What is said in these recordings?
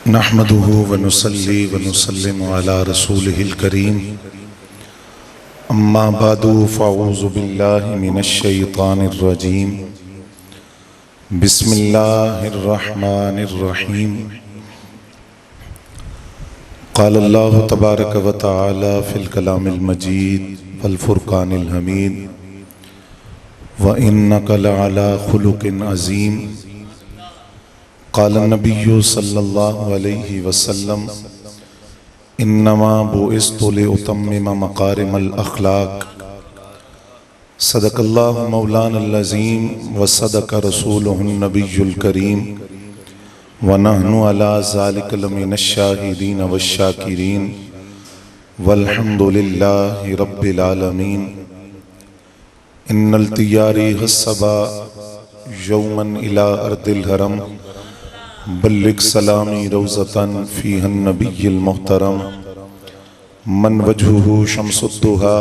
नहमदुहु व नुसल्ली व नुसल्लिमु अला रसूलिहिल करीम अम्मा बादु फ़अऊज़ु बिल्लाहि मिनश शैतानिर रजीम बिस्मिल्लाहिर रहमानिर रहीम क़ाल अल्लाहु तबारक व तआला फ़िल कलामिल मजीद वल फ़ुरक़ानिल हमीद व इन्नका लअला ख़ुलुक़िन अज़ीम क़ाल नबिय्यु सल्लल्लाहु अलैहि वसल्लम इन्नमा बुइस्तु लिउतम्मिम मकारिमल अख़लाक़ सदक़ल्लाहु मौलानल अज़ीम व सदक़ रसूलुहुन नबियुल करीम व नहनु अला ज़ालिका लमिनश शाहिदीन वश्शाकिरीन वल्हम्दुलिल्लाहि रब्बिल आलमीन। इन्नल तियारी हस्सबा यौमन इला अर्दिल हरम बल्लिग सलामी रौज़तन फ़ीहन नबिय्युल मुहतरम मन वजहुहु शम्सुद्दुहा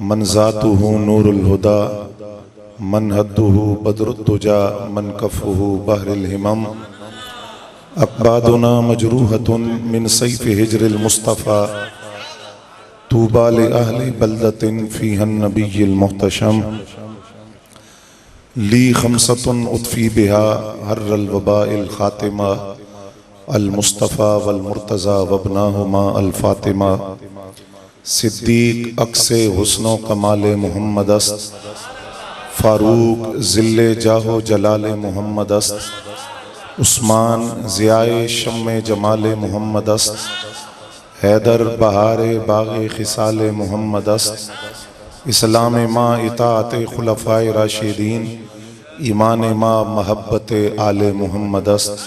मन ज़ातुहु नूरुल हुदा मन हद्दुहु बद्रुद्दुजा मन कफ़ुहु बहरुल हिमम अक़बादुना मजरूहतुन मिन सैफ़ि हिज्रिल मुस्तफ़ा तूबा लि अहलि बल्दतिन फ़ीहन नबिय्युल मुहतशम ली खमसतुन उत्फ़ी बिहा हर्रल वबाइल ख़ातिमा अल मुस्तफ़ा वल मुर्तज़ा वब्नाहुमा अल फ़ातिमा सिद्दीक़ अक्से हुस्नो कमाले मुहम्मद अस्त फ़ारूक ज़िल्ले जाहो जलाले मुहम्मद अस्त उस्मान ज़ियाए शम्मे जमाले मुहम्मद अस्त हैदर बहारे बाग़े ख़िसाले मुहम्मद अस्त इस्लाम माँ इताअते खुलफ़ाए राशिदीन ईमान माँ महब्बत आले मुहम्मद अस्त।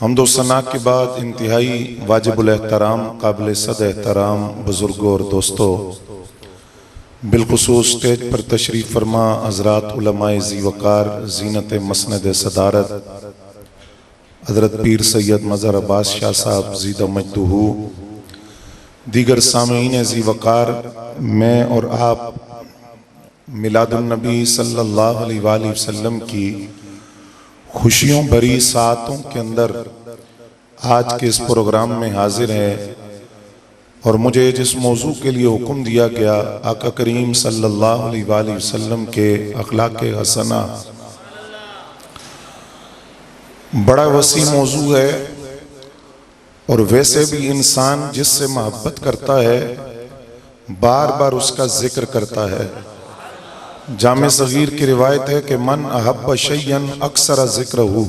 हम्दो सना के बाद इंतहाई वाजिबुल एहतराम काबिल सद एहतराम बुज़ुर्गों और दोस्तों, बिलखुसूस स्टेज पर तशरीफ़ फरमा हज़रात उलमाए ज़ी वक़ार ज़ीनत मसनद सदारत हज़रत पीर सैयद मज़हर अब्बास शाह साहब ज़ीदा मजदूहू, दीगर सामीन ज़ी वक़ार, मैं और आप मिलादुन नबी सल्लल्लाहु अलैहि वसल्लम की खुशियों भरी सातों के अंदर आज के इस प्रोग्राम में हाजिर हैं और मुझे जिस मौजू के लिए हुक्म दिया गया आका करीम सल्लल्लाहु अलैहि वसल्लम के अखलाक हसना, बड़ा वसी मौजू है और वैसे भी इंसान जिससे मोहब्बत करता है बार बार उसका जिक्र करता है। जामे सगीर की रिवायत है कि मन अहब्ब शैयन अक्सर ज़िक्रहु,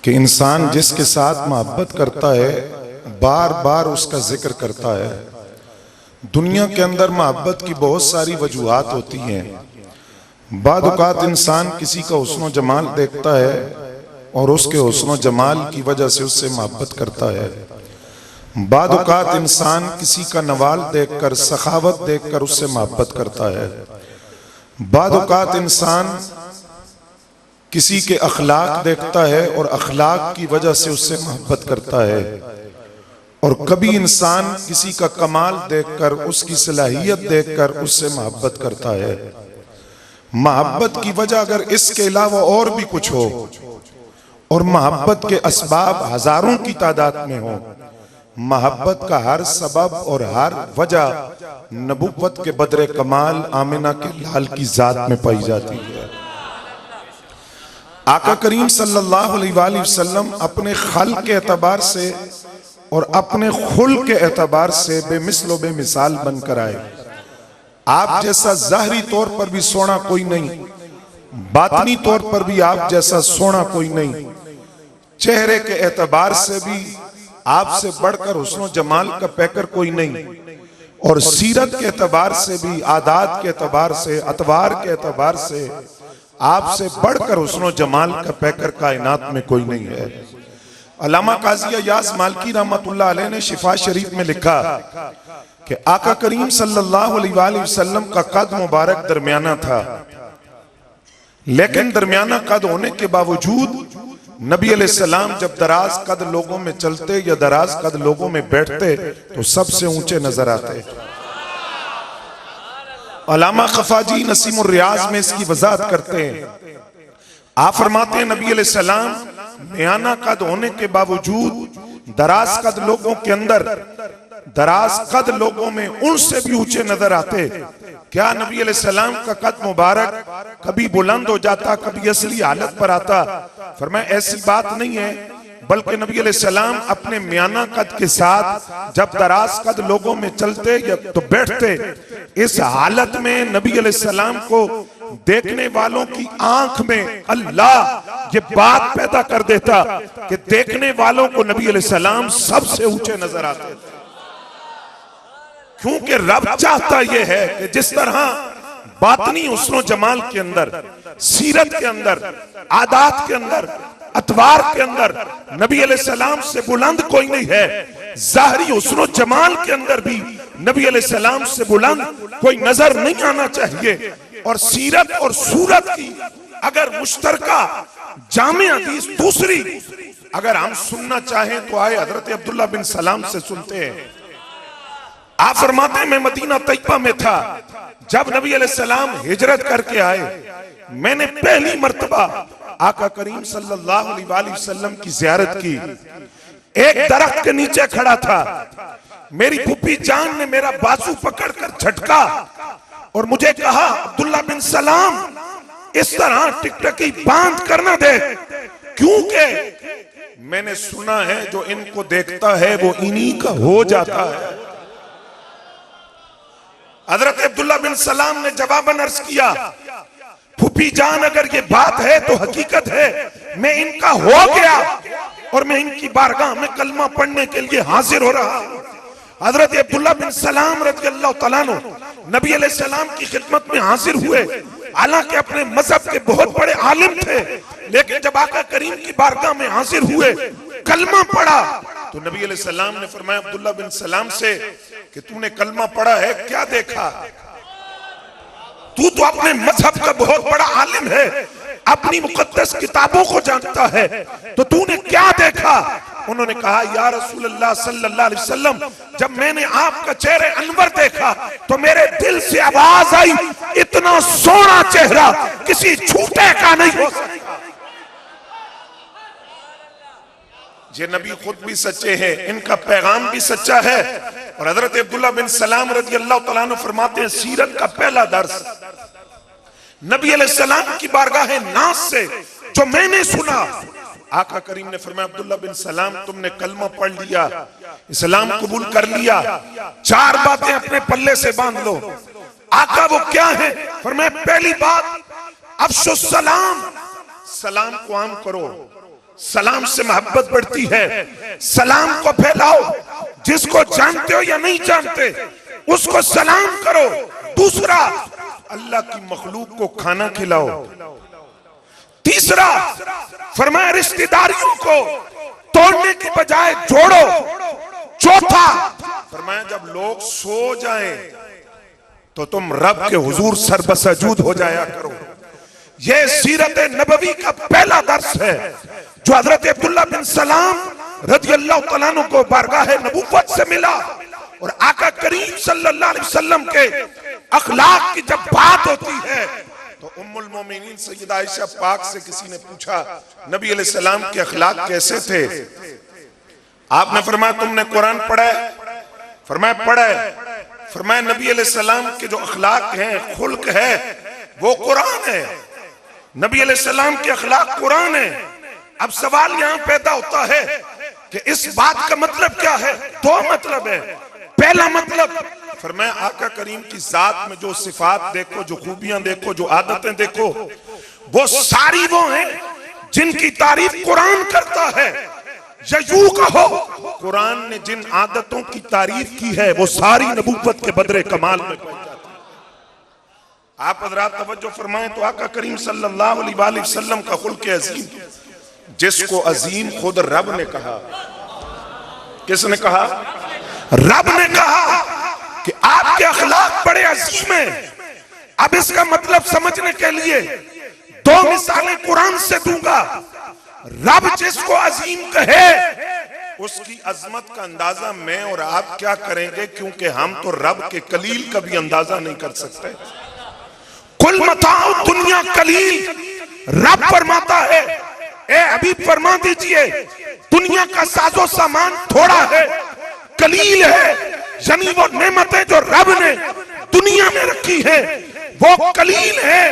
कि इंसान जिसके साथ मोहब्बत करता है बार बार उसका जिक्र करता है। दुनिया के अंदर मोहब्बत की बहुत सारी वजूहात होती हैं। बाद औक़ात इंसान किसी का हुस्न जमाल देखता है और उसके हुस्न जमाल की वजह से उससे मोहब्बत करता है। बाद औक़ात इंसान किसी का नवाल देखकर सखावत देखकर उससे मोहब्बत करता है। बाद औक़ात इंसान किसी के अखलाक देखता है और अखलाक की वजह से उससे मोहब्बत करता है। और कभी इंसान किसी का कमाल देखकर उसकी सलाहियत देखकर उससे मोहब्बत करता है। मोहब्बत की वजह अगर इसके अलावा और भी कुछ हो और मोहब्बत के असबाब हजारों की तादाद में हो, मोहब्बत का हर सबब और हर वजह नबुव्वत के बदरे कमाल आमिना के लाल की जात में पाई जाती है। आका करीम सल्लल्लाहु अलैहि वसल्लम अपने खल के एतबार से और अपने खुल के एतबार से बेमिसलो बेमिसाल बनकर आए। आप जैसा ज़ाहरी तौर पर भी सोना कोई नहीं, बातनी तौर पर भी आप जैसा सोना कोई नहीं, चेहरे के एतबार से भी आपसे बढ़कर हुस्न जमाल का पैकर कोई नहीं, और सीरत के एतबार से भी, आदात के एतबार से, अतवार के एतबार से आपसे बढ़कर हुस्न जमाल का पैकर कायनात में कोई नहीं है। अल्लामा काज़ी अय्याज़ मालकी रहमतुल्लाह अलैह ने शिफा शरीफ में लिखा कि आका करीम सल्लल्लाहु अलैहि वसल्लम का कद मुबारक दरमियाना था, लेकिन दरमियाना कद होने के बावजूद नबी अलैहिस्सलाम जब दराज कद लोगों में चलते या दराज कद लोगों में बैठते तो सबसे ऊंचे नजर आते। अल्लामा खफाजी नसीमुर रियाज में इसकी वजाहत करते हैं। आप फरमाते हैं नबी अलैहिस्सलाम म्याना कद होने के बावजूद दराज कद लोगों के अंदर, दराज कद लोगों में उनसे भी ऊंचे नजर आते। क्या नबी अलैहिस्सलाम का कद मुबारक कभी बुलंद हो जाता, कभी असली हालत पर आता? फरमाया ऐसी बात नहीं है, बल्कि नबी अलैहिस्सलाम अपने म्याना कद के साथ जब दराज कद लोगों में चलते या तो बैठते, इस हालत में नबी अलैहिस्सलाम को देखने वालों की आंख में अल्लाह ये बात पैदा कर देता कि देखने वालों को नबी अलैहिस्सलाम सबसे ऊंचे नजर आते थे। क्योंकि रब चाहता यह है कि जिस तरह बातनी हुस्न जमाल के अंदर, सीरत के अंदर, आदात के अंदर, अतवार के अंदर नबी अलैहिस्सलाम से बुलंद कोई नहीं है, ज़ाहरी हुस्न जमाल के अंदर भी नबी अलैहिस्सलाम से बुलंद कोई नजर नहीं आना चाहिए। और सीरत और सूरत की अगर मुश्तरका जामे हदीस दूसरी अगर हम सुनना चाहें तो आए हजरत अब्दुल्ला बिन सलाम से सुनते हैं। आप फरमाते हैं मैं मदीना तैयबा में था जब नबी अलैहिस्सलाम हिजरत करके आए, मैंने पहली मर्तबा आका करीम सल्लल्लाहु अलैहि वसल्लम की ज़ियारत की। एक दरख्त के नीचे खड़ा था, मेरी फूफी जान ने मेरा बाजू पकड़कर झटका और मुझे कहा अब्दुल्ला बिन सलाम इस तरह टिकटकी बांध करना दे, क्योंकि मैंने सुना है जो इनको देखता है वो इन्हीं का हो जाता है। हजरत अब्दुल्ला बिन सलाम ने जवाबन अर्ज किया, फूफी जान अगर ये बात है तो हकीकत है, मैं इनका हो गया और मैं इनकी बारगाह में कलमा पढ़ने के लिए हाजिर हो रहा हूं। हजरत अब्दुल्ला बिन सलाम रज़ियल्लाहु तआला अन्हु नबी अलैहिस्सलाम की खिदमत में हाजिर हुए। हालांकि अपने मजहब के बहुत बड़े आलिम थे, लेकिन जब आका करीम की बारगाह में हाजिर हुए, कलमा पढ़ा, तो नबी अलैहिस्सलाम ने फरमाया अब्दुल्ला बिन सलाम से कि तूने कलमा पढ़ा है, क्या देखा? तू तो अपने मजहब का बहुत बड़ा आलिम है, अपनी मुकद्दस किताबों को जानता है, तो तूने क्या देखा? उन्होंने कहा या रसूलल्लाह सल्लल्लाहु अलैहि वसल्लम, जब मैंने आपका चेहरे अनवर देखा तो मेरे दिल से आवाज आई, इतना सोना चेहरा किसी झूठे का नहीं हो सकता। ये नबी खुद भी सच्चे हैं, इनका पैगाम भी सच्चा है। और हजरत अब्दुल्ला बिन सलाम रज़ियल्लाहु तआला अन्हु फरमाते हैं सीरत का पहला दर्स नबी अलैहिस्सलाम की बारगाह नाज से जो मैंने सुना, आका करीम ने फरमाया अब्दुल्ला बिन सलाम तुमने कलमा पढ़ लिया, इस्लाम कबूल कर लिया, चार बातें अपने पल्ले से बांध लो। आका वो क्या है? फरमाया पहली बात अफ्शुस सलाम, सलाम को आम करो, सलाम से मोहब्बत बढ़ती है, सलाम को फैलाओ, जिसको जानते हो या नहीं जानते उसको सलाम करो। दूसरा अल्लाह की मखलूक को खाना खिलाओ। तीसरा फरमाया रिश्तेदारियों को तोड़ने की बजाय जोड़ो। चौथा फरमाया जब लोग सो जाएं तो तुम रब के हुजूर सरबसजूद हो जाया करो। यह सीरत नबवी का पहला दर्स है जो हजरत अब्दुल्ला बिन सलाम रज़ियल्लाहु तआला अन्हु को बारगाह नबूवत से मिला। और आका करीम सल्लल्लाहु अलैहि वसल्लम के अखलाक की जब बात होती है तो उम्मुल मोमिनीन सैयदा आयशा पाक से किसी ने पूछा नबी अलैहिस्सलाम के अखलाक कैसे थे? आपने फरमाया तुमने कुरान पढ़ा है? फरमाया पढ़ा है। फरमाया नबी अलैहिस्सलाम के जो अखलाक हैं, खुल्क है, वो कुरान है। नबी अलैहिस्सलाम के अखलाक कुरान है। अब सवाल यहां पैदा होता है कि इस बात का मतलब क्या है? दो मतलब है। पहला मतलब फरमाया आका करीम की जात में जो सिफात देखो, जो खूबियां देखो, जो आदतें देखो, वो सारी वो हैं जिनकी तारीफ कुरान करता है। या यूं कहो कुरान ने जिन आदतों की तारीफ की है वो सारी नबूवत के बदरे कमाल में पहुंच जाती है। आप हज़रात तवज्जो फरमाएं तो आका करीम सल्लल्लाहु अलैहि वसल्लम का खुल्क अजीम, जिसको अजीम खुद रब ने कहा। किसने कहा? रब ने कहा कि आपके अखलाक बड़े अजीम हैं। अब इसका मतलब समझने के लिए दो मिसालें कुरान से दूंगा। रब जिसको अजीम कहे उसकी अजमत का अंदाजा मैं और आप क्या करेंगे, क्योंकि हम तो रब के कलील का भी अंदाजा नहीं कर सकते। कुल मताओ दुनिया कलील, रब फरमाता है ए अभी फरमा दीजिए, दुनिया का साजो सामान थोड़ा है, कलील है, यानी वो नेमतें जो रब ने दुनिया में रखी है वो कलील है।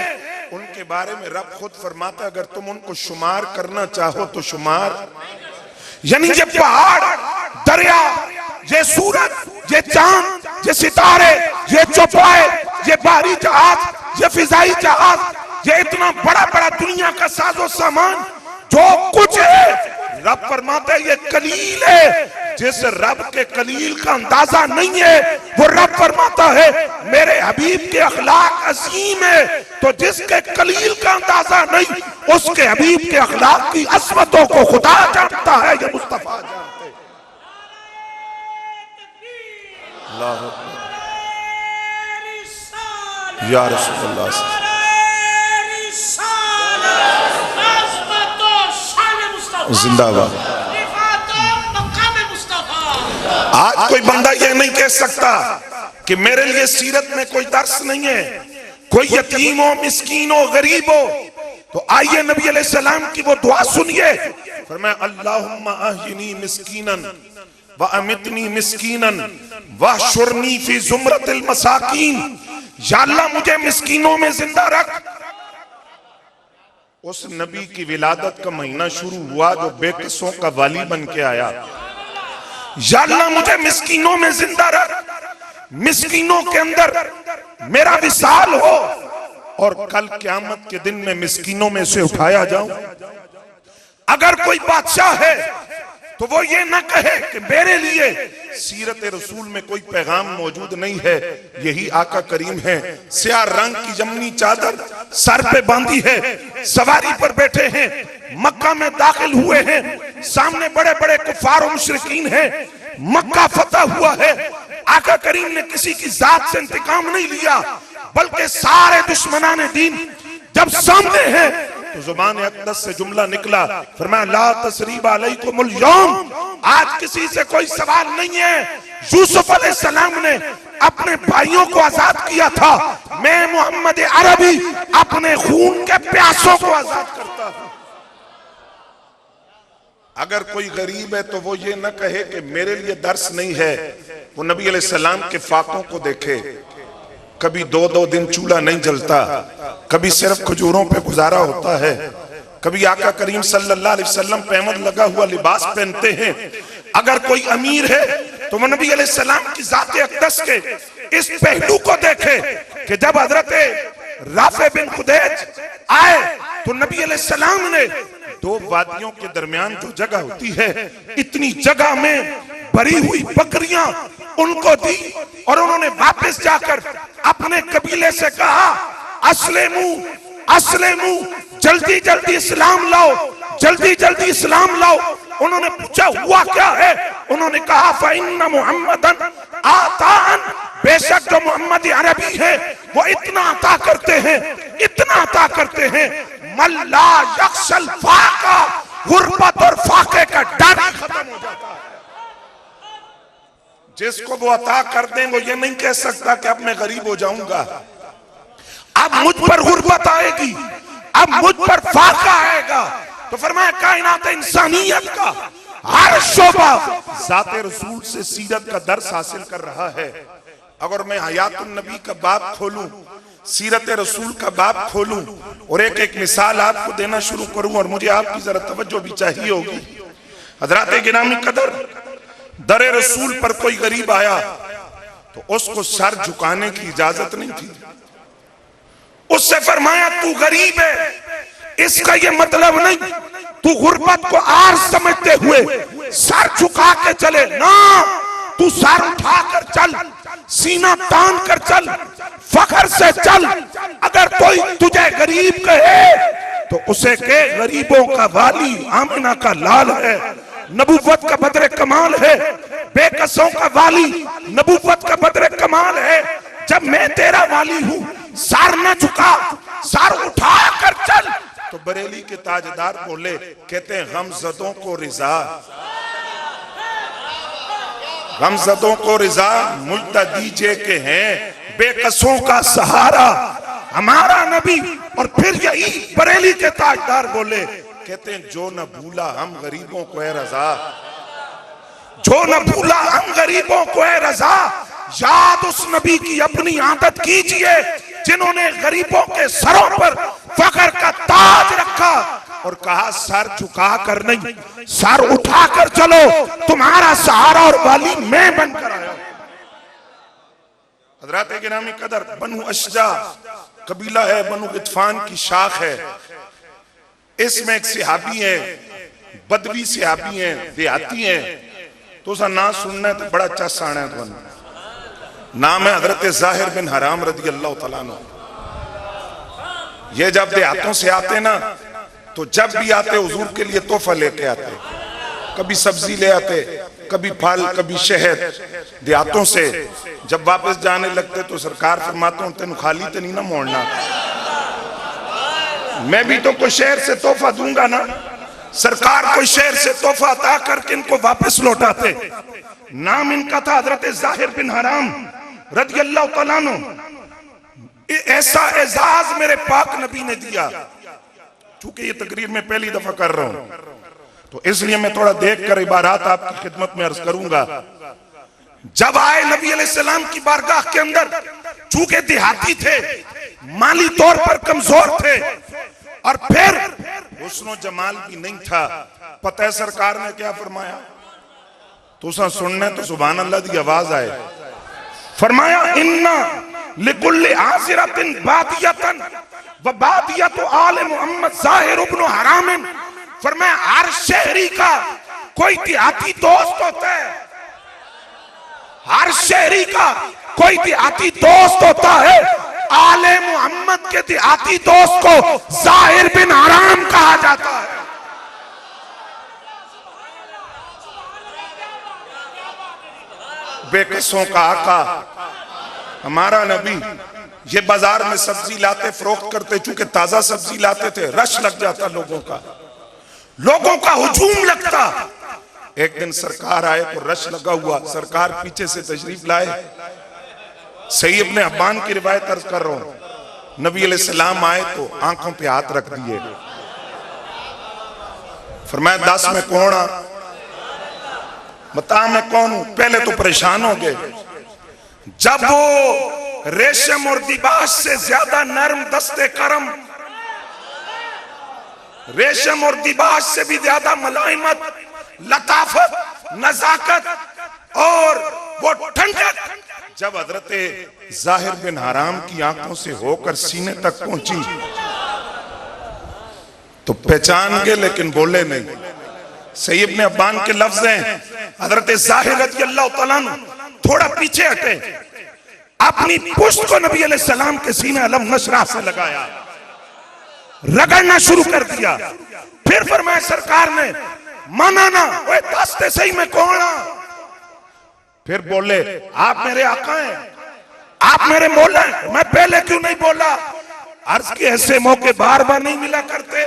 उनके बारे में रब खुद फरमाता है, अगर तुम उनको शुमार करना चाहो तो शुमार, यानी ये पहाड़, दरिया, ये सूरज, ये चांद, ये सितारे, ये चौपाए, ये बाहरी जहाज, ये फिजाई जहाज, ये इतना बड़ा बड़ा दुनिया का साजो सामान जो कुछ है, रब फरमाता है ये कलील है। जिस रब के कलील का अंदाजा नहीं है वो रब फरमाता है मेरे हबीब के अखलाक अजीम है। तो जिसके कलील का अंदाजा नहीं, उसके हबीब के अखलाक की अजमतों को खुदा जानता है, ये मुस्तफा जानते हैं। अल्लाह या रसूलुल्लाह। जिंदाबाद। आज कोई बंदा ये नहीं कह सकता कि मेरे लिए सीरत में कोई दर्स नहीं है, कोई यतीम हो, मिस्कीन हो, गरीब हो, तो आइए नबी अलैहिस्सलाम की वो दुआ सुनिए। फरमाया अल्लाहुम्मा अहयिनी मिस्कीनन व अमितनी मिस्कीनन वहशुरनी फी जुमरतिल मसाकीन। या अल्लाह मुझे मिस्कीनों में जिंदा रख। उस नबी की विलादत का महीना शुरू हुआ जो बेकसों का वाली बन के आया। या अल्लाह मुझे मिस्कीनों में जिंदा रख, मिस्कीनों के अंदर मेरा विसाल हो और कल क़यामत के दिन में मिस्कीनों में से उठाया जाऊं। अगर कोई बादशाह है तो वो ये ना कहे कि मेरे लिए सीरत रसूल में कोई पैगाम मौजूद नहीं है। यही आका करीम है, स्याह रंग की जमनी चादर सर पे बांधी है, सवारी पर बैठे हैं, मक्का में दाखिल हुए हैं, सामने बड़े बड़े कुफार और मुशरिकीन हैं, मक्का फतह हुआ है। आका करीम ने किसी की जात से इंतकाम नहीं लिया, बल्कि सारे दुश्मनाने दीन जब सामने हैं तो जुबान अक़दस से जुमला निकला, फरमाया ला तसरीबा अलैकुमुल यौम। आज किसी से कोई सवाल नहीं है। यूसुफ अलैहिस्सलाम ने अपने भाइयों को आजाद किया था, मैं मोहम्मद अरबी अपने खून के प्यासों को आजाद करता हूं। अगर कोई गरीब है तो वो ये न कहे कि मेरे लिए दर्स नहीं है। वो नबी अलैहिस्सलाम के फाकों को देखे, कभी 2-2 दिन चूल्हा नहीं जलता, कभी सिर्फ खजूरों पे गुजारा होता है, कभी आका करीम सल्लल्लाहु अलैहि वसल्लम पे अहमद लगा हुआ लिबास पहनते हैं। अगर कोई अमीर है तो वो नबी अलैहिस्सलाम की जात अक़दस के इस पहलू को देखे कि जब हजरत राफे बिन खुदैज आए तो नबी अलैहिस्सलाम ने 2 वादियों के दरमियान जो जगह होती है, इतनी जगह में भरी हुई बकरियां उनको दी और उन्होंने वापस जाकर अपने कबीले से कहा अस्लेमू अस्लेमू, जल्दी जल्दी इस्लाम लाओ, जल्दी जल्दी इस्लाम लाओ। उन्होंने पूछा हुआ क्या है? उन्होंने कहा फ़इन्ना मुहम्मदन आतान, बेशक जो मोहम्मद अरबी है वो इतना अता करते हैं, इतना अता करते हैं, मल्ला यख्शल फाका, गुर्बत और फाके का डर खत्म हो जाता है। जिसको वो अता कर दें वो ये नहीं कह सकता कि अब मैं गरीब हो जाऊंगा, अब मुझ पर गुर्बत आएगी, अब मुझ पर फाका आएगा। तो फरमाया कायनात इंसानियत का हर शोबा ज़ाते रसूल से सीरत का दर्स हासिल कर रहा है। अगर मैं हयातुन नबी का बाब खोलूं, सीरत रसूल का बाब खोलूं और एक एक मिसाल आपको देना शुरू करूं, और मुझे आपकी जरा तवज्जो भी चाहिए होगी। हज़रात गिरामी कदर, दरे रसूल पर कोई गरीब आया तो उसको सर झुकाने की इजाजत नहीं थी। उससे फरमाया तू गरीब है, इसका ये मतलब नहीं तू गुर्बत को आर समझते हुए सर झुका के चले ना, तू सर उठा कर चल, सीना तान कर चल, फख्र से चल। अगर कोई तुझे गरीब कहे तो उसे के गरीबों का वाली आमिना का लाल है, नबूवत का बदरे कमाल है, बेकसों का वाली नबूवत का बदरे कमाल है। जब मैं तेरा वाली हूं, सर न झुका, सर उठा कर चल। तो बरेली के ताजदार बोले, कहते हैं गमज़दों को रिजा, गमज़दों को रिजा मुझता दीजिए के हैं बेकसों का सहारा हमारा नबी। और फिर यही बरेली के ताजदार बोले, कहते हैं जो न भूला हम गरीबों को है रजा, जो न भूला हम गरीबों को है रजा। याद उस नबी की अपनी आदत कीजिए जिन्होंने गरीबों के सरों पर फख्र का ताज रखा और कहा सर झुका कर नहीं, सर उठा कर चलो, तुम्हारा सहारा और वाली मैं बनकर आया। हजरत गिरामी कदर, बनु अशजा कबीला है, बनु गितफान की शाख है। इसमें एक सिहाबी है, बदवी सिहाबी है, देहाती है। तो उसका नाम सुनना है तो बड़ा चस आना है। तो नाम है हजरत जाहिर बिन हराम रदी अल्लाह तआला अन्हु। ये जब देहातों से आते ना, तो जब भी आते हुजूर के लिए तोहफा लेके आते, कभी सब्जी ले आते, कभी फल, कभी शहद। देहातों से जब वापस जाने लगते तो सरकार फरमाते हैं तेन खाली तो नहीं ना मोड़ना, मैं भी तो कोई शहर से तोहफा दूंगा ना। सरकार कोई शहर से तोहफा अता करके इनको वापस लौटाते। नाम इनका था हजरत जाहिर बिन हराम रज़ी अल्लाह तआला अन्हु। ऐसा एजाज मेरे पाक नबी ने दिया। चूंकि ये तकरीर में पहली दफा कर रहा हूं तो इसलिए मैं थोड़ा देख कर इबारात आपकी खिदमत में अर्ज करूंगा। जब आए नबी अलैहिस्सलाम की बारगाह के अंदर, चूंकि देहाती थे, माली तौर पर कमजोर थे और फिर हुस्न जमाल भी नहीं था। पता है सरकार ने क्या फरमाया? तो सुनने तो सुभान अल्लाह की आवाज आए। फरमाया इन्ना लिकुल्लि आसिरतिन बादियतन व बादियतु आले मोहम्मद जाहिर इब्न हराम। फरमाया हर शहरी का कोई देहाती दोस्त होता है, हर शहरी का कोई देहाती दोस्त होता है। आले मोहम्मद के देहाती दोस्त को जाहिर बिन हराम कहा जाता है। बेकसों का आका हमारा नबी, ये बाजार में सब्जी लाते, फरोख्त करते, चूंकि ताजा सब्जी लाते थे, रश लग जाता लोगों का हुजूम लगता। एक दिन सरकार आए तो रश लगा हुआ, सरकार पीछे से तशरीफ लाए। सही इब्ने अब्बान की रिवायत अर्ज कर रहा हूं। नबी अलैहिस्सलाम आए तो आंखों पे हाथ रख दिए। फरमाया 10 में कौन आ? बता मैं कौन हूं? पहले तो परेशान हो गए। जब वो रेशम और दिबाश से ज्यादा नरम दस्ते करम, रेशम और दिबाश से भी ज्यादा मुलायमत, लताफत, नजाकत और वो ठंडक जब हजरत जाहिर बिन हराम की आंखों से होकर सीने तक पहुंची तो पहचान गए लेकिन बोले नहीं। सही इब्ने अब्बान के लफ्ज हैं, हजरत जाहिर रज़ी अल्लाह तआला अन्हु थोड़ा पीछे हटे, अपनी पुश्त को नबी अलैहिस्सलाम के सीने अलम नशरा से लगाया, रगड़ना शुरू कर दिया। फिर फरमाया सरकार ने माना ना, ओए दस्ते सही में कौन आ? फिर बोले आप मेरे आका हैं, आप मेरे मौला हैं, मैं पहले क्यों नहीं बोला? अर्ज के ऐसे मौके बार बार नहीं मिला करते।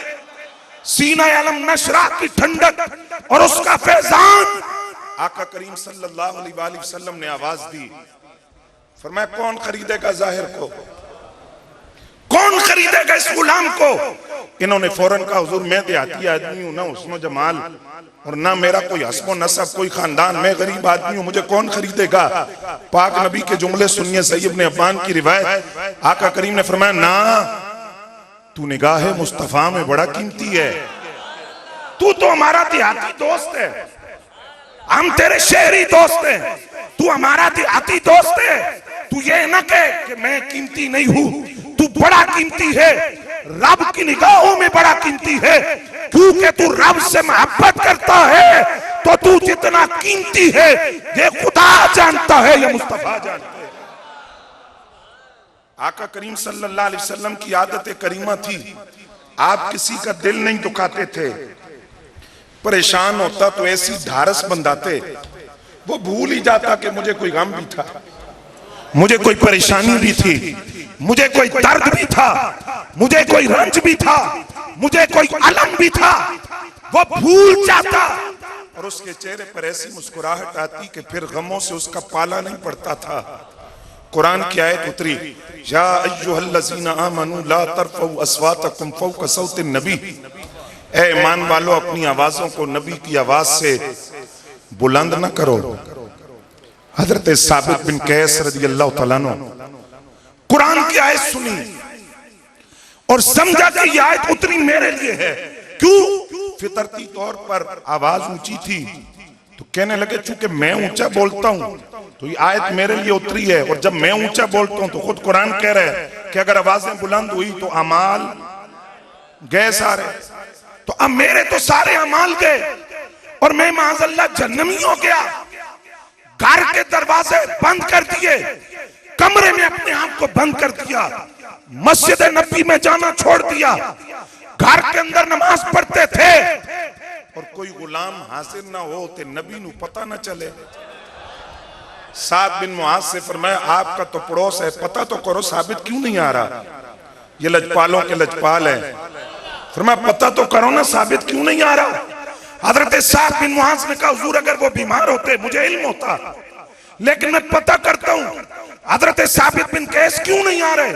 सीना अलम नशरा की ठंडक और उसका फैजान। आका करीम सल्लल्लाहु अलैहि वसल्लम ने आवाज दी, फरमाया कौन खरीदेगा जाहिर को, कौन खरीदेगा इस गुलाम को? इन्होंने फौरन कहा हुजूर मैं देहाती आदमी हूं, ना हुस्न जमाल और ना मेरा कोई हस्बो नसब, कोई खानदान, मैं गरीब आदमी हूं, मुझे कौन खरीदेगा? पाक नबी के जुमले सुनिए, सही इब्ने अब्बान की रिवायत। आका करीम ने फरमाया ना, तू निगाह मुस्तफा में बड़ा कीमती है, तू तो हमारा देहाती दोस्त है, हम तेरे शहरी दोस्त हैं, तू हमारा देहाती दोस्त है। तू ये ना कहे कि मैं कीमती नहीं हूं, तू बड़ा कीमती है, रब की निगाहों में बड़ा कीमती है, क्योंकि तू रब से मोहब्बत करता है। तो तू जितना कीमती है ये खुदा जानता है, ये मुस्तफा जानता है। आका करीम सल्लल्लाहु अलैहि वसल्लम की आदत करीमा थी, आप किसी का दिल नहीं दुखाते थे। परेशान होता तो ऐसी ढारस बंधाते, वो भूल ही जाता कि मुझे कोई गम भी था, मुझे कोई परेशानी भी थी, मुझे कोई दर्द भी था, मुझे कोई रंज भी था, मुझे कोई अलम भी था। वो भूल जाता और उसके चेहरे पर ऐसी मुस्कुराहट आती कि फिर गमों से उसका पाला नहीं पड़ता था। कुरान की आयत उतरी, या अय्युहल्लज़ीना आमनू ला तरफ़ऊ अस्वातकुम फ़ौक़ सौतिन नबी। ए ईमान वालों, अपनी आवाजों को नबी की आवाज से बुलंद न करो। हजरत साबित बिन कैस रज़ी अल्लाह तआला अन्हु कुरान की आयत सुनी और समझा कि यह आयत उतरी मेरे लिए है। क्यों? फितरती तौर पर आवाज ऊंची थी तो कहने लगे चूंकि मैं ऊंचा बोलता हूं तो ये आयत मेरे लिए उतरी है, और जब मैं ऊंचा बोलता हूं तो खुद कुरान कह रहा है कि अगर आवाजें बुलंद हुई तो अमाल गए सारे। तो अब मेरे तो सारे अमाल गए और मैं माज़अल्लाह जहन्नमी हो गया। घर के दरवाजे बंद कर दिए, कमरे में अपने आप को बंद कर दिया, मस्जिद नबी में जाना छोड़ दिया, घर के अंदर नमाज पढ़ते थे और कोई गुलाम हाजिर ना हो तो नबी नू पता ना चले। साद बिन मुआज से फरमाया आपका तो पड़ोस है, पता तो करो साबित क्यों नहीं आ रहा? ये लजपालों के लजपाल है। फरमाया पता तो करो ना साबित क्यों नहीं आ रहा? हजरत साद बिन मुआज ने कहा हुजूर अगर वो बीमार होते मुझे इल्म होता, लेकिन मैं पता करता हूं हजरत साबित बिन कैस क्यों नहीं आ रहे।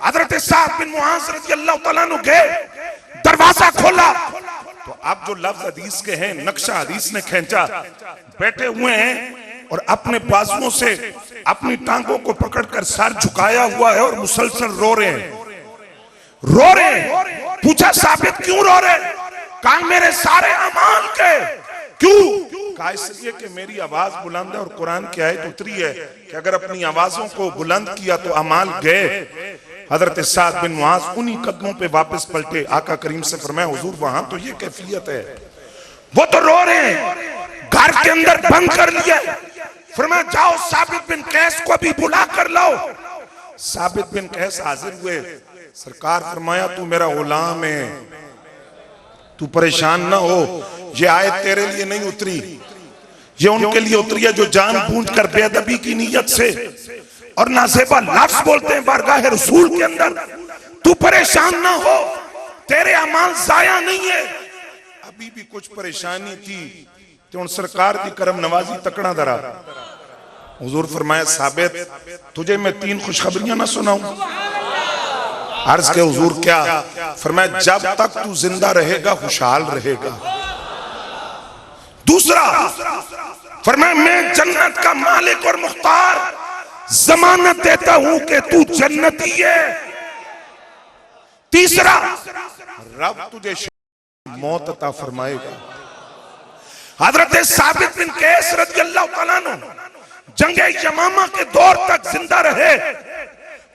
हजरत साद बिन मुआज रज़ी अल्लाह तआला अन्हु गए, दरवाजा खोला तो अब जो लफ्ज हदीस के हैं नक्शा हदीस ने खींचा, बैठे हुए हैं और अपने बाजुओं से अपनी टांगों को पकड़कर सर झुकाया हुआ है और मुसलसल रो रहे हैं, रो रहे हैं। पूछा साबित क्यों रो रहे? कहा मेरे सारे अमाल के। क्यों? कहा इसलिए कि मेरी आवाज बुलंद है और कुरान की आयत उतरी है कि अगर अपनी आवाजों को बुलंद किया तो अमाल गए। हजरत साद बिन मुआज उन्हीं कदमों पे वापस पलटे, आका करीम से फरमाया हुजूर वहां तो ये कैफियत है, वो तो रो रहे हैं, घर के अंदर बंद कर लिया। फरमाया जाओ साबित बिन कैस को भी बुला कर लाओ। साबित बिन कैस हाजिर हुए। सरकार फरमाया तू मेरा गुलाम है, तू परेशान ना हो, ये आयत तेरे लिए नहीं उतरी, ये उनके लिए उतरी है जो जानबूझकर बेअदबी की नीयत से और नासेबा लफ्ज बोलते हैं बारगाह रसूल के अंदर। तू परेशान ना हो, तेरे अमाल जाया नहीं है। अभी भी कुछ परेशानी थी तो उन सरकार की करम नवाजी तकड़ा दरा। हुजूर फरमाया साबित तुझे मैं 3 खुशखबरियां ना सुनाऊं? अर्ज के हुजूर क्या? फरमाया जब तक तू जिंदा रहेगा खुशहाल रहेगा। दूसरा फरमाया मैं जन्नत का मालिक और मुख्तार जमानत देता हूं कि तू जन्नती है। तीसरा रब तुझे मौत अता फरमाएगा। हजरत साबित बिन कैस रज़ी अल्लाह तआला अन्हु जंगे यमामा के दौर तक जिंदा रहे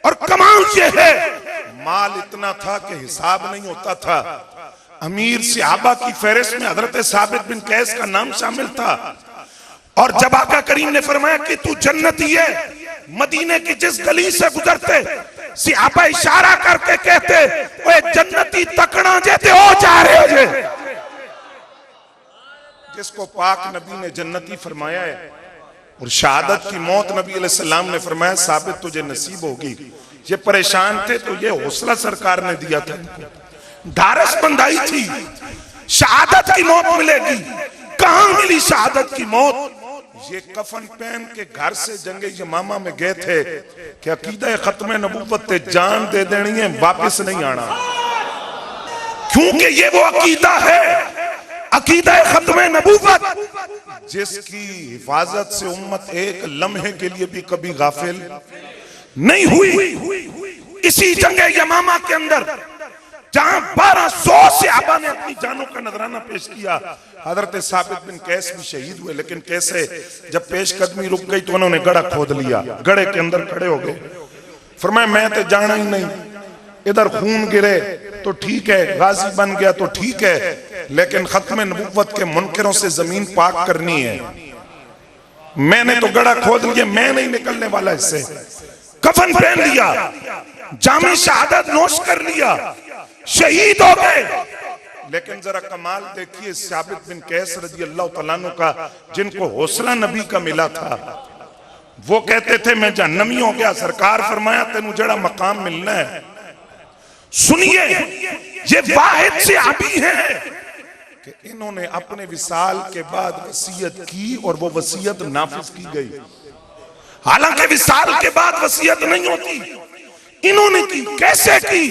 और कमाल ये है माल इतना था कि हिसाब नहीं होता था। अमीर सहाबा की फहरिस्त में हजरत साबित बिन कैस का नाम शामिल था। और जब आका करीम ने फरमाया कि तू जन्नती है, मदीने की जिस गली से गुजरते सहाबा इशारा करके कहते ओए जन्नती तकड़ा जेते हो जा रहे जे। जिसको पाक नबी ने जन्नती फरमाया है और शहादत की मौत नबी अलैहिस्सलाम ने फरमाया साबित तुझे नसीब होगी। ये परेशान थे तो ये हौसला सरकार ने दिया था, ढारस बंधाई थी, शहादत की मौत मिलेगी। कहां मिली शहादत की मौत? ये कफन पहन के घर से जंगे यमामा में गए थे कि अकीदा खत्म नबूवत ते जान दे देनी है, वापस नहीं आना। क्योंकि ये वो अकीदा है, अकीदा खत्म नबूवत जिसकी हिफाजत से उम्मत एक लम्हे के लिए भी कभी गाफिल नहीं हुई। इसी जंगे यमामा के अंदर जहां 1200 सहाबा ने अपनी जानों का नजराना पेश किया, हजरत साबित बिन कैस भी शहीद हुए। लेकिन कैसे? जब पेशकदमी रुक गई तो उन्होंने गड़ा खोद लिया, गड़े के अंदर खड़े हो गए। फरमाया मैं तो जाना ही नहीं, इधर खून गिरे तो ठीक है, गाजी बन गया तो ठीक है, लेकिन खत्म नबुव्वत के मुनकिरों से जमीन पाक करनी है। मैंने तो गड़ा खोद लिया, मैं नहीं निकलने वाला इससे। कफन पहन लिया, जामे शहादत नोश कर लिया, शहीद हो गए। लेकिन जरा कमाल देखिए साबित बिन कैस रज़ी अल्लाह तआला अन्हु का, जिनको हौसला नबी का मिला था। वो कहते थे मैं जहन्नमी हो गया, सरकार फरमाया तेनू जड़ा मकाम मिलना है। सुनिए ये वाहिद से अभी है कि इन्होंने अपने विसाल के बाद वसीयत की और वो वसीयत नाफिज की गई। हालांकि विसाल के बाद वसीयत नहीं होती, इन्होंने की। कैसे की?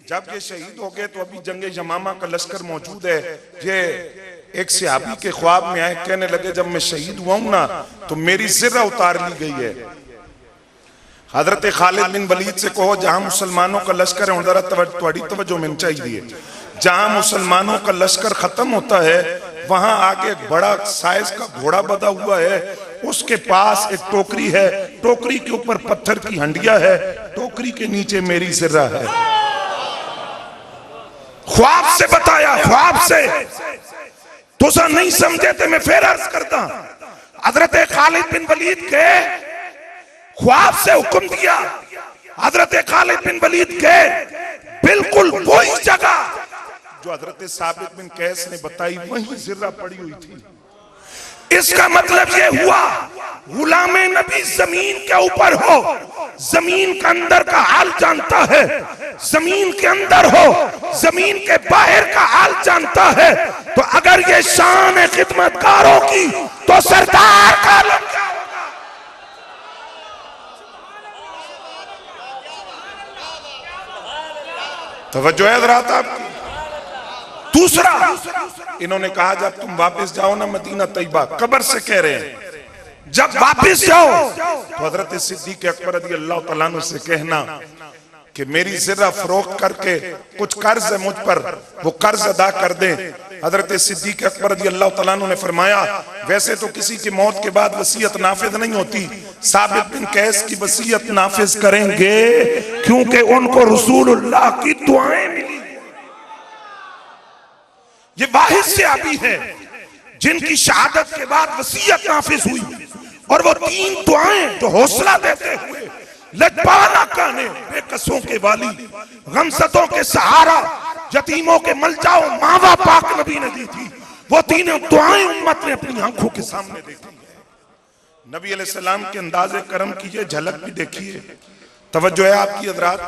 जब ये शहीद हो गए तो अभी जंगे यमामा का लश्कर मौजूद है। ये एक सहाबी के ख्वाब में आए, कहने लगे जब मैं शहीद हुआ हूं ना तो मेरी सिर्रा उतार ली गई है। हजरत खालिद बिन वलीद से कहो जहां मुसलमानों का लश्कर है, जरा थोड़ी तवज्जो मिलनी चाहिए, जहां मुसलमानों का लश्कर खत्म होता है वहां आगे एक बड़ा साइज का घोड़ा बंधा हुआ है, उसके पास एक टोकरी है, टोकरी के ऊपर पत्थर की हंडिया है, टोकरी के नीचे मेरी सिर्रा है। ख्वाब से बताया, ख्वाब से। तुसा नहीं समझे तो मैं फिर अर्ज करता, हजरत खालिद बिन वलीद के ख्वाब से हुक्म दिया। हजरत खालिद बिन वलीद के बिल्कुल वही जगह जो हजरत साबित बिन कैस ने बताई वही सिर्रा पड़ी हुई थी। इसका मतलब ये हुआ गुलामे नबी जमीन के ऊपर हो, जमीन के अंदर का हाल जानता है, जमीन के अंदर हो, जमीन के बाहर का हाल जानता है। तो अगर ये शान है खिदमतकारों की तो सरदार का आलम क्या होगा? तवज्जो है हज़रात आपकी। दूसरा, इन्होंने कहा जब तुम वापस जाओ ना मदीना तैयबा, कब्र से कह रहे हैं, जब वापस जाओ तो हजरत सिद्दीक अकबर रज़ी अल्लाह तआला अन्हु से कहना कि मेरी ज़रा फरोख्त करके कुछ कर्ज है मुझ पर, वो कर्ज अदा कर दें। हजरत सिद्दीक अकबर रज़ी अल्लाह तआला अन्हु ने फरमाया वैसे तो किसी की मौत के बाद वसीयत नाफिज नहीं होती, साबित बिन कैस की वसीयत नाफिज करेंगे क्योंकि उनको रसूलुल्लाह की दुआएं मिली। ये वाहिद सहाबी है जिनकी शहादत के बाद वसीयत नाफिज हुई, और वो 3 दुआएं जो हौसला देते हुए लजपाना कहने बेकसों के वाली, गमसतों के सहारा, यतीमों के मलजाओ मावा पाक नबी ने दी थी, वो 3 दुआएं उम्मत ने अपनी आंखों के सामने देखी है। नबी अलैहिस्सलाम के अंदाज़े करम की ये झलक भी देखिए। तवज्जो है आपकी हज़रात।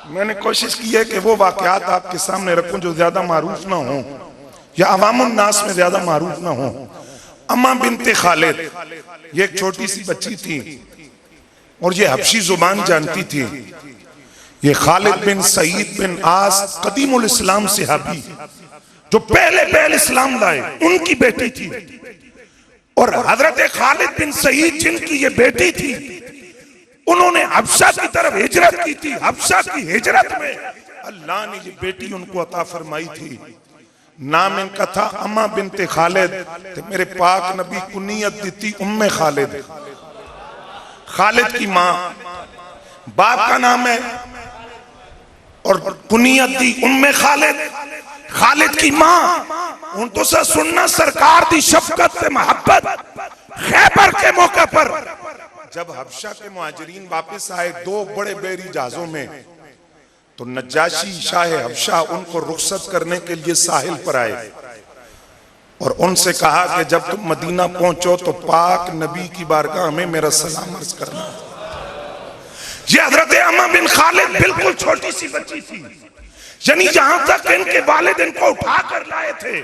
मैंने कोशिश की है कि वो वाकयात आपके सामने रखूं जो ज्यादा मारूफ ना हो या अवामुन नास में ज्यादा मारूफ ना हो। अम्मा बिनते खालिद, ये एक छोटी सी बच्ची थी और ये हबशी जुबान जानती थी। ये खालिद बिन सईद बिन आस कदीमुल इस्लाम सहाबी जो पहले इस्लाम लाए, उनकी बेटी थी। और हजरत खालिद बिन सईद जिनकी ये बेटी थी, उन्होंने हबशा की तरफ हिजरत की थी। हबशा की हिजरत में अल्लाह ने ये बेटी उनको अता फरमाई थी। नाम इनका था अम्मा बिनते खालिद, तो मेरे पाक नबी कुनियत दी थी उम्मे खालिद। खालिद की माँ, बाप का नाम है और कुनियत दी उम्मे खालिद। खालिद की माँ उन तो सा सुनना सरकार दी शफकत से मोहब्बत। खैबर के मौके पर जब हबशा के मुहाजिरीन वापस आए 2 बड़े बेरी जहाजों में, तो नज्जाशी शाह हबशा उनको रुखसत करने के लिए साहिल पर आए और उनसे कहा कि जब तुम मदीना पहुंचो तो पाक नबी की बारगाह में मेरा सलाम अर्ज करना। ये हजरत अम्मा बिन खालिद बिल्कुल छोटी सी बच्ची थी, यानी जहां तक इनके वालिद इनको उठा कर लाए थे,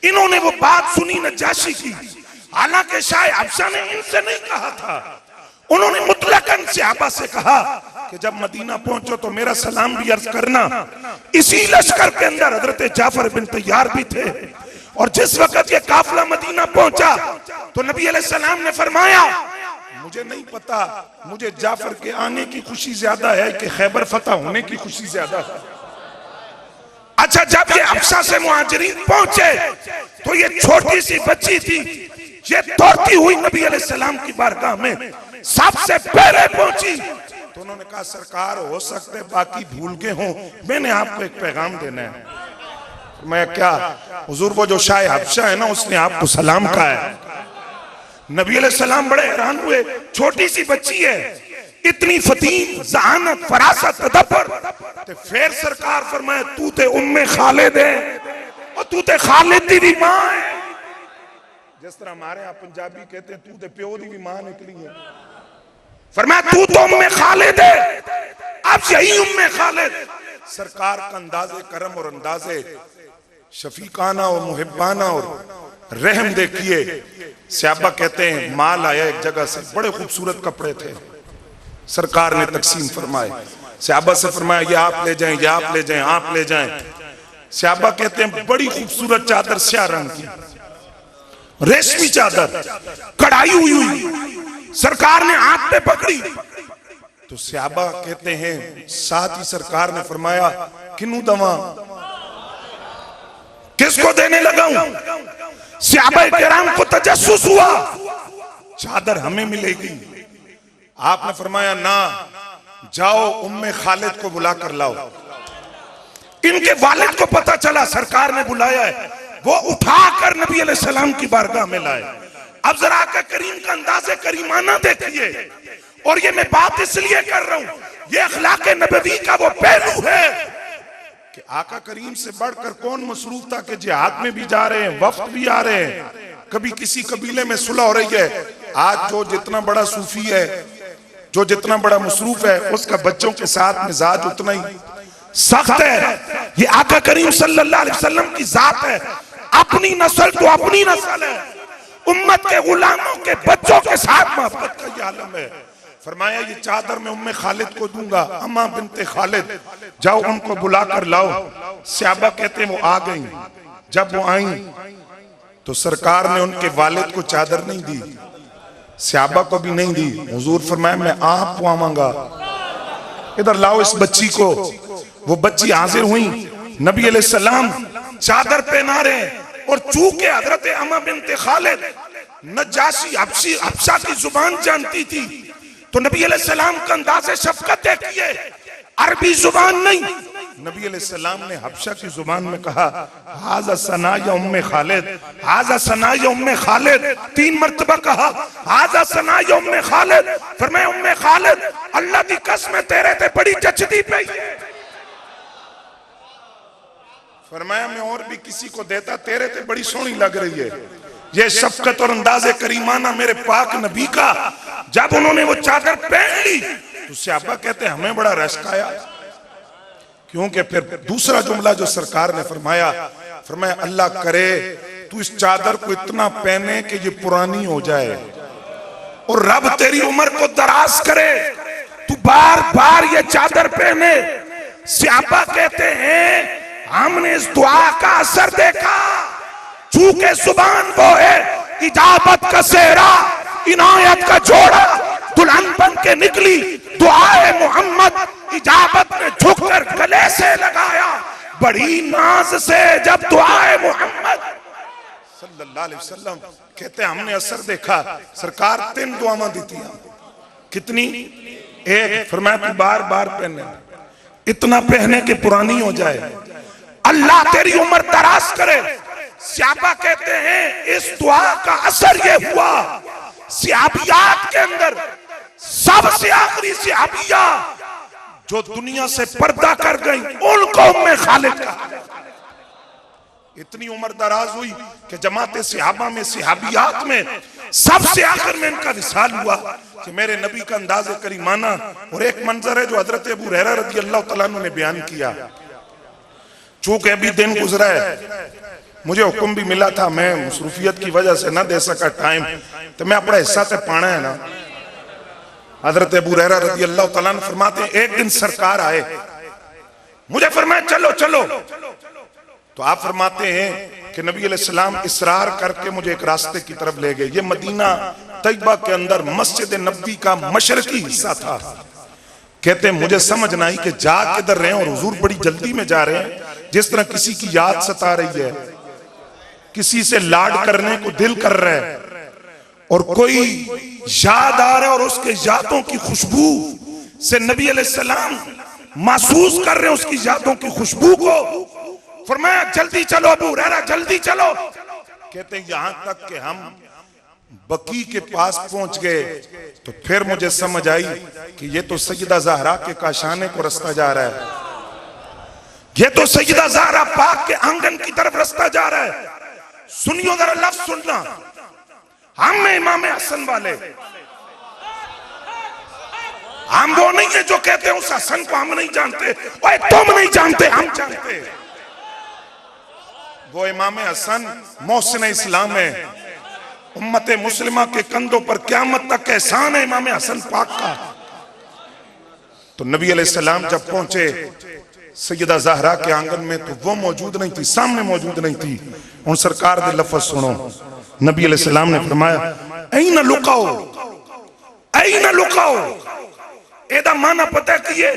इन्होंने वो बात सुनी नज्जाशी की। हालांकि शाह हबशा ने इनसे नहीं कहा था, उन्होंने मुतलकन सहाबा से कहा कि जब मदीना पहुंचो तो मेरा सलाम भी अर्ज करना। इसी लश्कर के अंदर हजरत जाफर बिन तैयार भी थे, और जिस वक्त ये काफिला मदीना पहुंचा तो नबी अलैहिस्सलाम ने फरमाया मुझे नहीं पता, मुझे जाफर के आने की खुशी ज्यादा है कि खैबर फतह होने की खुशी ज्यादा है। अच्छा, जब ये हबशा से मुहाजिरीन पहुंचे तो ये छोटी सी बच्ची थी, ये दौड़ती हुई नबी अलैहिस्सलाम की बारगाह में सबसे पहले पहुंची। तो उन्होंने कहा सरकार हो सकते बाकी भूल गए हों, मैंने आपको एक पैगाम देना है। मैं क्या हुजूर, वो जो शाह हबशा है ना उसने आपको सलाम कहा है। नबी अलैहिस्सलाम बड़े हैरान हुए, छोटी सी बच्ची है, इतनी फतीन, ज़हानत, फरासत, तदब्बर। तो फिर सरकार फरमाए तू ते उम्मे खालिद है और तू ते खालिद दी भी मां है। जिस तरह हमारे यहाँ पंजाबी कहते हैं तू ते प्यो दी भी मां निकली है। फरमाया तू तो उम्मे खालिद है, अब यही उम्मे खालिद। सरकार का अंदाजे करम और अंदाजे शफीकाना और मुहिब्बाना और रहम देखिए। सहाबा कहते हैं माल आया एक जगह से, बड़े खूबसूरत कपड़े थे, सरकार ने तकसीम फरमाए। सहाबा से फरमाया ये आप ले जाएं, ये आप ले जाएं, आप ले जाएं। सहाबा कहते हैं बड़ी खूबसूरत चादर स्याह रंग की, रेशमी चादर कढ़ाई हुई, सरकार ने हाथ पे पकड़ी। तो सहाबा कहते हैं साथ ही सरकार ने फरमाया किन्नू दवा, किसको देने लगाऊं? सहाबा किराम को तजस्सुस हुआ, चादर हमें मिलेगी। आपने फरमाया ना, जाओ उम्मे खालिद को बुला कर लाओ। इनके वालिद को पता चला सरकार ने बुलाया है, वो उठाकर नबी अलैहि सलाम की बारगाह में लाए। अब जरा आका करीम का अंदाज़े करीमाना देखिए। और ये मैं बात इसलिए कर रहा हूं, ये अखलाक नबवी का वो पहलू है कि आका करीम से बढ़कर कौन मसरूफ था कि जिहाद में भी जा रहे हैं, वफ्द भी आ रहे हैं, कभी किसी कबीले में सुलह हो रही है। आज जो जितना बड़ा सूफी है, जो जितना बड़ा मसरूफ है, उसका बच्चों के साथ मिजाज उतना ही सख्त है। ये आका करीम सल्लल्लाहु अलैहि वसल्लम की जात है। अपनी नस्ल तो अपनी नस्ल है, उम्मत के गुलामों के बच्चों के साथ मोहब्बत का ये आलम है। फरमाया ये चादर मैं उम्मे खालिद को दूंगा, अम्मा बिनते खालिद, जाओ उनको बुला कर लाओ। सहाबा कहते हैं वो आ गई। जब वो आई तो सरकार ने उनके वालिद को चादर नहीं दी, सहाबा को भी नहीं दी। हुजूर फरमाया मैं आप पवाऊंगा, इधर लाओ इस बच्ची को। वो बच्ची हाजिर हुई, नबी अलैहिस्सलाम चादर पहना रहे हैं। और चूंकि हजरत अम्मा बिनते खालिद नजाशी हबशा की जुबान जानती थी, तो नबी अलैहिस्सलाम का अंदाज़े शफकत देखिए, अरबी जुबान नहीं, नबी अलैहिस्सलाम ने हबशा की जुबान में कहा हाज़ा सनाया उम्मे खालिद, हाज़ा सनाया उम्मे खालिद। 3 मर्तबा कहा हाज़ा सनाया उम्मे खालिद। फरमाया उम्मे खालिद अल्लाह की कसम है तेरे ते बड़ी जचदी पई है। फरमाया मैं और भी किसी को देता, तेरे ते बड़ी सोहनी लग रही है। ये शफकत और अंदाज़े करीमाना मेरे पाक नबी का। जब उन्होंने वो चादर पहन ली तो सहाबा कहते हैं हमें बड़ा रश्क आया, क्योंकि फिर दूसरा जुमला जो सरकार ने फरमाया, फरमाया अल्लाह करे तू इस चादर को इतना पहने कि ये पुरानी हो जाए और रब तेरी उम्र को दराज करे, तू बार बार ये चादर पहने। सहाबा कहते हैं हमने इस दुआ का असर देखा, चूंकि जुबान वो है इजाबत का सेहरा, इनायत का जोड़ा, दुल्हन बन के निकली, दुआए मोहम्मद इजाबत ने झुककर गले से लगाया बड़ी नाज से। जब दुआए मोहम्मद सल्लल्लाहु अलैहि वसल्लम कहते हैं हमने असर देखा। सरकार 3 दुआएं दी थी, कितनी? एक, फरमाया तू बार बार पहने, इतना पहने कि पुरानी हो जाए, अल्लाह तेरी उम्र दराज करे। सहाबा कहते हैं इस दुआ का असर ये हुआ, सहाबियात के अंदर सबसे आखिरी सहाबिया जो दुनिया से पर्दा कर गई, उनको उम्मे खालिद कहा। इतनी उम्र दराज हुई कि जमाते सहाबा में, सहाबियात में सबसे आखिर में इनका विसाल हुआ कि मेरे नबी का अंदाज़े करीमाना। और एक मंजर है जो हजरत अबू हुरैरा रज़ी अल्लाह तआला अन्हु ने बयान किया। चूंकि अभी दिन गुजरा है, मुझे हुक्म भी मिला था, मैं मसरूफियत की वजह से ना दे सका टाइम, तो मैं अपना हिस्सा से पाना है ना। हजरत अबू हुरैरा रज़ी अल्लाह तआला अन्हु फरमाते हैं एक दिन सरकार आए, मुझे फरमाया चलो चलो। तो आप फरमाते हैं कि नबी अलैहिस्सलाम इसरार करके मुझे एक रास्ते की तरफ ले गए। ये मदीना तैयबा के अंदर मस्जिद नबवी का मशरकी हिस्सा था। कहते हैं मुझे समझ ना आई कि जा किधर रहे हैं, और हुजूर बड़ी जल्दी में जा रहे हैं, जिस तरह किसी की याद सता रही है, किसी से लाड करने को दिल कर रहा है, और कोई याद आ रहा है और उसके यादों की खुशबू से नबी अलैहिस्सलाम महसूस कर रहे हैं उसकी यादों की खुशबू को। फरमाया जल्दी चलो अबू हुरैरा, जल्दी चलो। कहते हैं यहां तक कि हम बकी के पास पहुंच गए तो फिर मुझे समझ आई कि ये तो सैयदा ज़हरा के काशाने को रास्ता जा रहा है, ये तो सैयदा ज़हरा पाक के आंगन की तरफ रास्ता जा रहा है। सुनियो जरा लफ्ज सुनना, हम में इमाम हसन वाले, हम वो नहीं है जो कहते हैं उस हसन को हम नहीं जानते, ओए तुम नहीं जानते, हम जानते। वो इमाम हसन मोहसिन इस्लाम है, उम्मत मुस्लिमा के कंधों पर क़यामत तक एहसान है इमाम हसन पाक का। तो नबी अलैहिस्सलाम जब पहुंचे सैयदा ज़हरा के आंगन में तो वो मौजूद नहीं थी, सामने मौजूद नहीं थी। उन सरकार दे लफ्ज सुनो, नबी अलैहिस्सलाम ने फरमाया ऐना लुकाओ, ऐना लुकाओ। एदा माना पता कि ये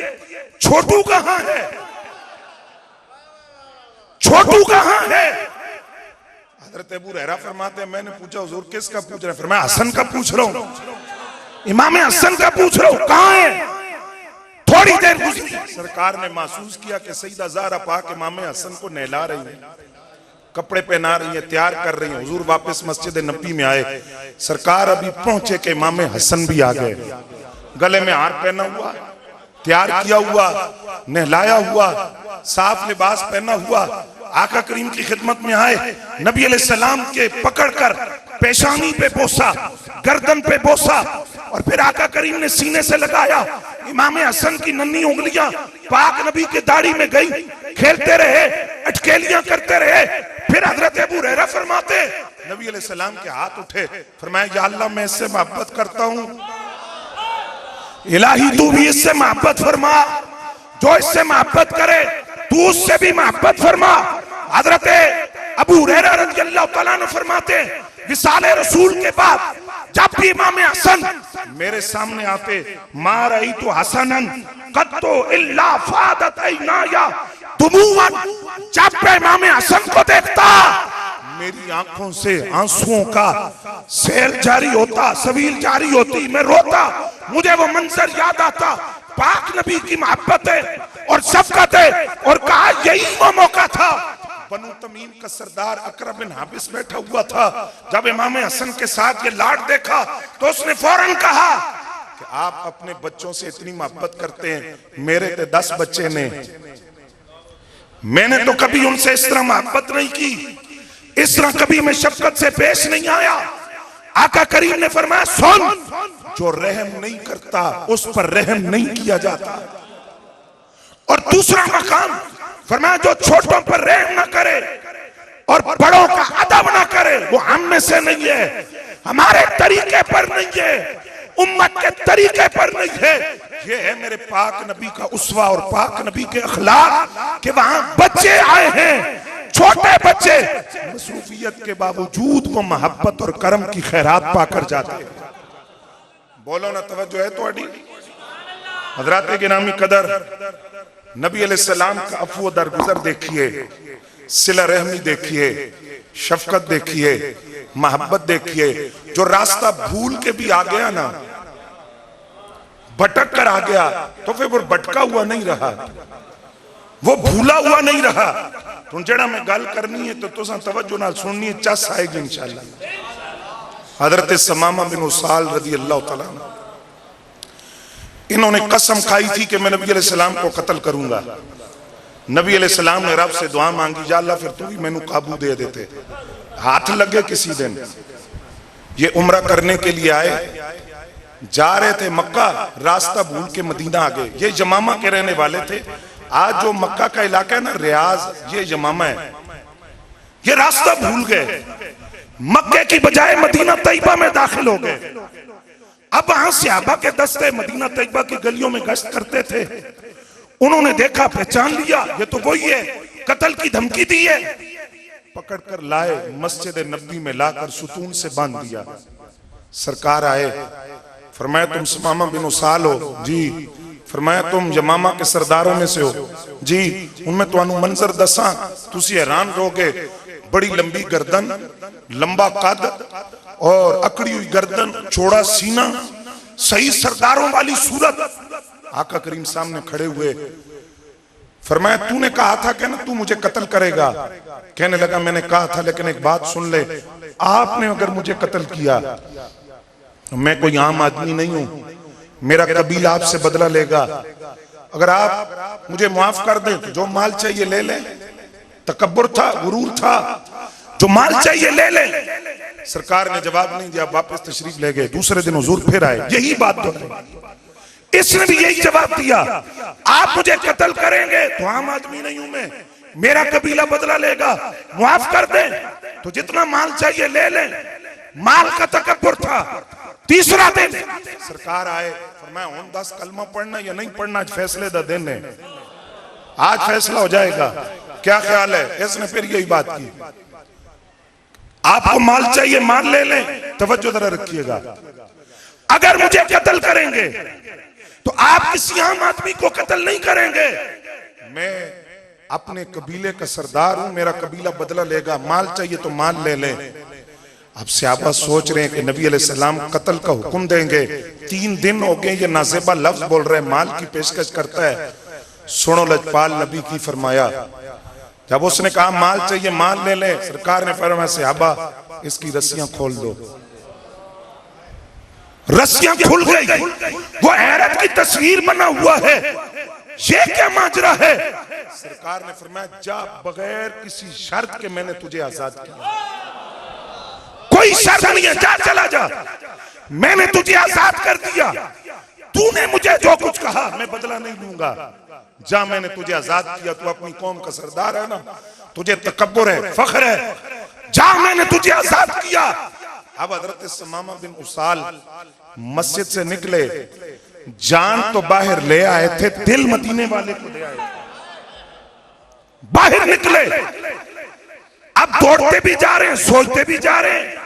छोटू कहां है, छोटू कहां है। हजरत अबू हुरैरा फरमाते हैं मैंने पूछा हुजूर किसका पूछ रहे हैं? फरमाया हसन का पूछ रहा हूं, इमाम हसन का पूछ रहा हूं, कहां है? थोड़ी देर गुजरी, सरकार ने महसूस किया कि सईदा ज़हरा पाक इमाम हसन को नहला रही है, कपड़े पहना रही है, तैयार कर रही है। हुजूर वापस मस्जिद नबी में आए, सरकार अभी पहुंचे कि इमाम हसन भी आ गए, गले में हार पहना हुआ, तैयार किया हुआ, नहलाया हुआ, साफ लिबास पहना हुआ, आका करीम की खिदमत में आए। नबी अलैहिस्सलाम के पकड़कर पेशानी पे बोसा, गर्दन पे बोसा, और फिर आका करीम ने सीने से लगाया। इमाम हसन की नन्ही उंगलियां पाक नबी के दाढ़ी में गई, खेलते रहे, अटकेलियां करते रहे। फिर हजरत अबू हुरैरा फरमाते नबी अलैहिस्सलाम के हाथ उठे, फरमाया या अल्लाह मैं इससे मोहब्बत करता हूं, इलाही तू भी इससे मोहब्बत फरमा, जो इससे मोहब्बत करे तू उससे भी मोहब्बत फरमा। हजरत अबू हुरैरा रज़ियल्लाहु तआला अन्हु फरमाते विसाले रसूल के बाद जब भी इमाम हसन मेरे सामने आते, मा रअयतु हसनन कत्तु इल्ला फादत ऐनाया दुमुअन, जब मैं इमाम हसन को देखता मेरी आंखों से आंसुओं का सेल जारी होता, सबील जारी होती, मैं रोता, मुझे वो मंजर याद आता, पाक नबी की मोहब्बत है और शफकत है। और कहा यही वो मौका था, बनु तमीम का सरदार अकरम बिन हाबिस बैठा हुआ था, जब इमाम हसन के साथ ये लाड देखा तो उसने फौरन कहा कि आप अपने बच्चों से इतनी मोहब्बत करते हैं, मेरे तो 10 बच्चे ने, मैंने तो कभी उनसे इस तरह मोहब्बत नहीं की, इस तरह कभी मैं शफकत से पेश नहीं आया। आका करीम ने फरमाया सुन, जो रहम नहीं करता उस पर रहम नहीं किया जाता। और दूसरा मकाम फरमाया जो छोटों पर रहम ना करे और बड़ों का अदब ना करे वो हम में से नहीं है, हमारे तरीके पर नहीं है, उम्मत के तरीके पर नहीं है। ये है मेरे पाक नबी का उसवा और पाक नबी के अखलाक कि वहां बच्चे आए हैं, छोटे बच्चे, मसरूफियत के बावजूद वो मोहब्बत और करम की खैरात पाकर जाते हैं। बोलो ना, तवज्जो है थोड़ी। हजरात गिरामी कदर, नबी अलैहिस्सलाम का अफ़्व दरगुजर देखिए, सिला रहमी देखिए, शफकत देखिए, मोहब्बत देखिए। जो रास्ता भूल के भी आ गया ना, भटक कर आ गया, तो फिर वो भटका हुआ नहीं रहा, वो भूला हुआ नहीं रहा। तो जड़ा मैं गल करनी है तो तुसा तवज्जो नाल सुननी है, चस आएगी इंशाअल्लाह। हजरत समामा बिन उसाल रज़ियल्लाहु तआला अन्हु, इन्होंने कसम खाई थी कि मैं नबी अलैहिस्सलाम को कत्ल करूंगा। नबी अलैहिस्सलाम ने रब से दुआ मांगी, या अल्लाह फिर तू भी मैनू काबू दे देते। हाथ लगे किसी दिन, ये उम्रा करने के लिए आए, जा रहे थे मक्का, रास्ता भूल के मदीना आ गए। ये यमामा के रहने वाले थे। आज जो मक्का का इलाका है ना, रियाज, ये यमामा है। ये रास्ता भूल गए, मक्के की बजाय मदीना तैयबा में दाखिल हो गए। अब वहां सहाबा के दस्ते मदीना तैयबा की गलियों में गश्त करते थे। उन्होंने देखा, पहचान लिया, ये तो वही है, कत्ल की धमकी दी है। पकड़ कर लाए, मस्जिद नबी में लाकर सुतून से बांध दिया। सरकार आए, फरमाया तुम समामा बिन उसाल हो? जी। फरमाया तुम यमामा के सरदारों में से हो? जी। उनमें तुहानू मंजर दसा, तुसी हैरान रहोगे। बड़ी लंबी गर्दन, लंबा कद और अकड़ी हुई गर्दन, चौड़ा सीना, सही सरदारों वाली सूरत। आका करीम सामने खड़े हुए, फरमाया तूने कहा था कि ना तू मुझे कत्ल करेगा। कहने लगा मैंने कहा था, लेकिन एक बात सुन ले, आपने अगर मुझे कत्ल किया, मैं कोई आम आदमी नहीं हूं, मेरा कबीला आपसे बदला लेगा। अगर आप मुझे माफ कर दें तो जो माल चाहिए ले ले। तकब्बुर था, गुरूर था, जो माल चाहिए ले ले। सरकार ने जवाब नहीं दिया, वापस तशरीफ ले गए। दूसरे दिन हुजूर फिर आए, यही बात दोहराई। इसने भी यही जवाब दिया, आप मुझे कत्ल करेंगे तो आम आदमी नहीं हूं मैं, मेरा कबीला बदला लेगा, माफ कर दें तो जितना माल चाहिए ले लें। माल का तकब्बुर था, तीसरा दिन सरकार आए, फरमाया हुन 10 कलमा पढ़ना या नहीं पढ़ना, आज फैसले दा दिन है, आज फैसला हो जाएगा, क्या ख्याल है? इसने फिर यही बात की, आपको माल चाहिए माल ले लें, तवज्जो जरा रखिएगा, अगर मुझे कत्ल करेंगे तो आप किसी आम आदमी को कत्ल नहीं करेंगे। मैं अपने कबीले का सरदार हूं, मेरा कबीला बदला लेगा, माल चाहिए तो माल ले लें। अब सहाबा सोच रहे हैं कि नबी अलैहिस्सलाम कत्ल का हुक्म देंगे, 3 दिन हो गए ये नाज़ेबा लफ्ज बोल रहे हैं, माल की पेशकश करता है। सुनो लजपाल नबी की फरमाया, जब उसने कहा माल चाहिए माल ले ले, सरकार ने फरमाया सहाबा इसकी रस्सियां खोल दो। रस्सियां खुल गई, वो हैरत की तस्वीर बना हुआ है, ये क्या माजरा है? सरकार ने फरमाया जा, बगैर किसी शर्त के मैंने तुझे आजाद किया, कोई शर्त नहीं है, जा चला जा, मैंने तुझे आजाद कर दिया, तूने मुझे जो कुछ कहा मैं बदला नहीं लूंगा, जा मैंने तुझे आजाद किया, तू अपनी कौम का सरदार है ना, तुझे तकब्बुर है, फख्र है, जा मैंने तुझे आजाद किया। अब हजरत समामा बिन उसाल मस्जिद से निकले, जान तो बाहर ले आए थे, दिल मदीने वाले को दे आए। बाहर निकले, अब दौड़ते भी जा रहे हैं, सोचते भी जा रहे हैं,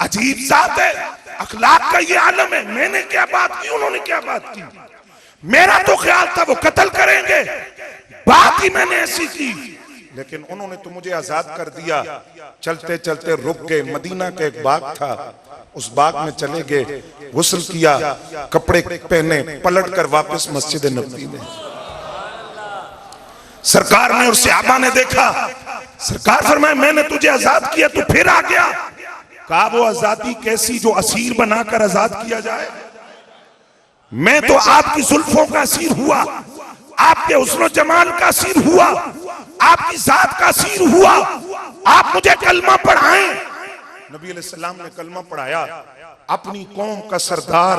अजीब जात है, अखलाक का ये आलम है, मैंने क्या बात की, उन्होंने क्या बात की, मेरा तो ख्याल था वो कत्ल करेंगे, बात ही मैंने ऐसी की, लेकिन उन्होंने तो मुझे आजाद कर दिया। चलते चलते रुक गए, मदीना का एक बाग था, उस बाग में चले गए, गुस्ल किया, कपड़े पहने, पलट कर वापस मस्जिद नबवी में। सरकार ने और सहाबा ने देखा, सरकार फरमाया मैंने तुझे आजाद किया, तू फिर आ गया। कहा वो आजादी कैसी जो असीर बनाकर आजाद किया जाए? मैं तो आपकी जुल्फों का असीर हुआ, आपके हुस्न जमाल का असीर हुआ, आपकी जात का असीर हुआ, आप मुझे कलमा पढ़ाएं। नबी अलैहिस्सलाम ने कलमा पढ़ाया, अपनी कौम का सरदार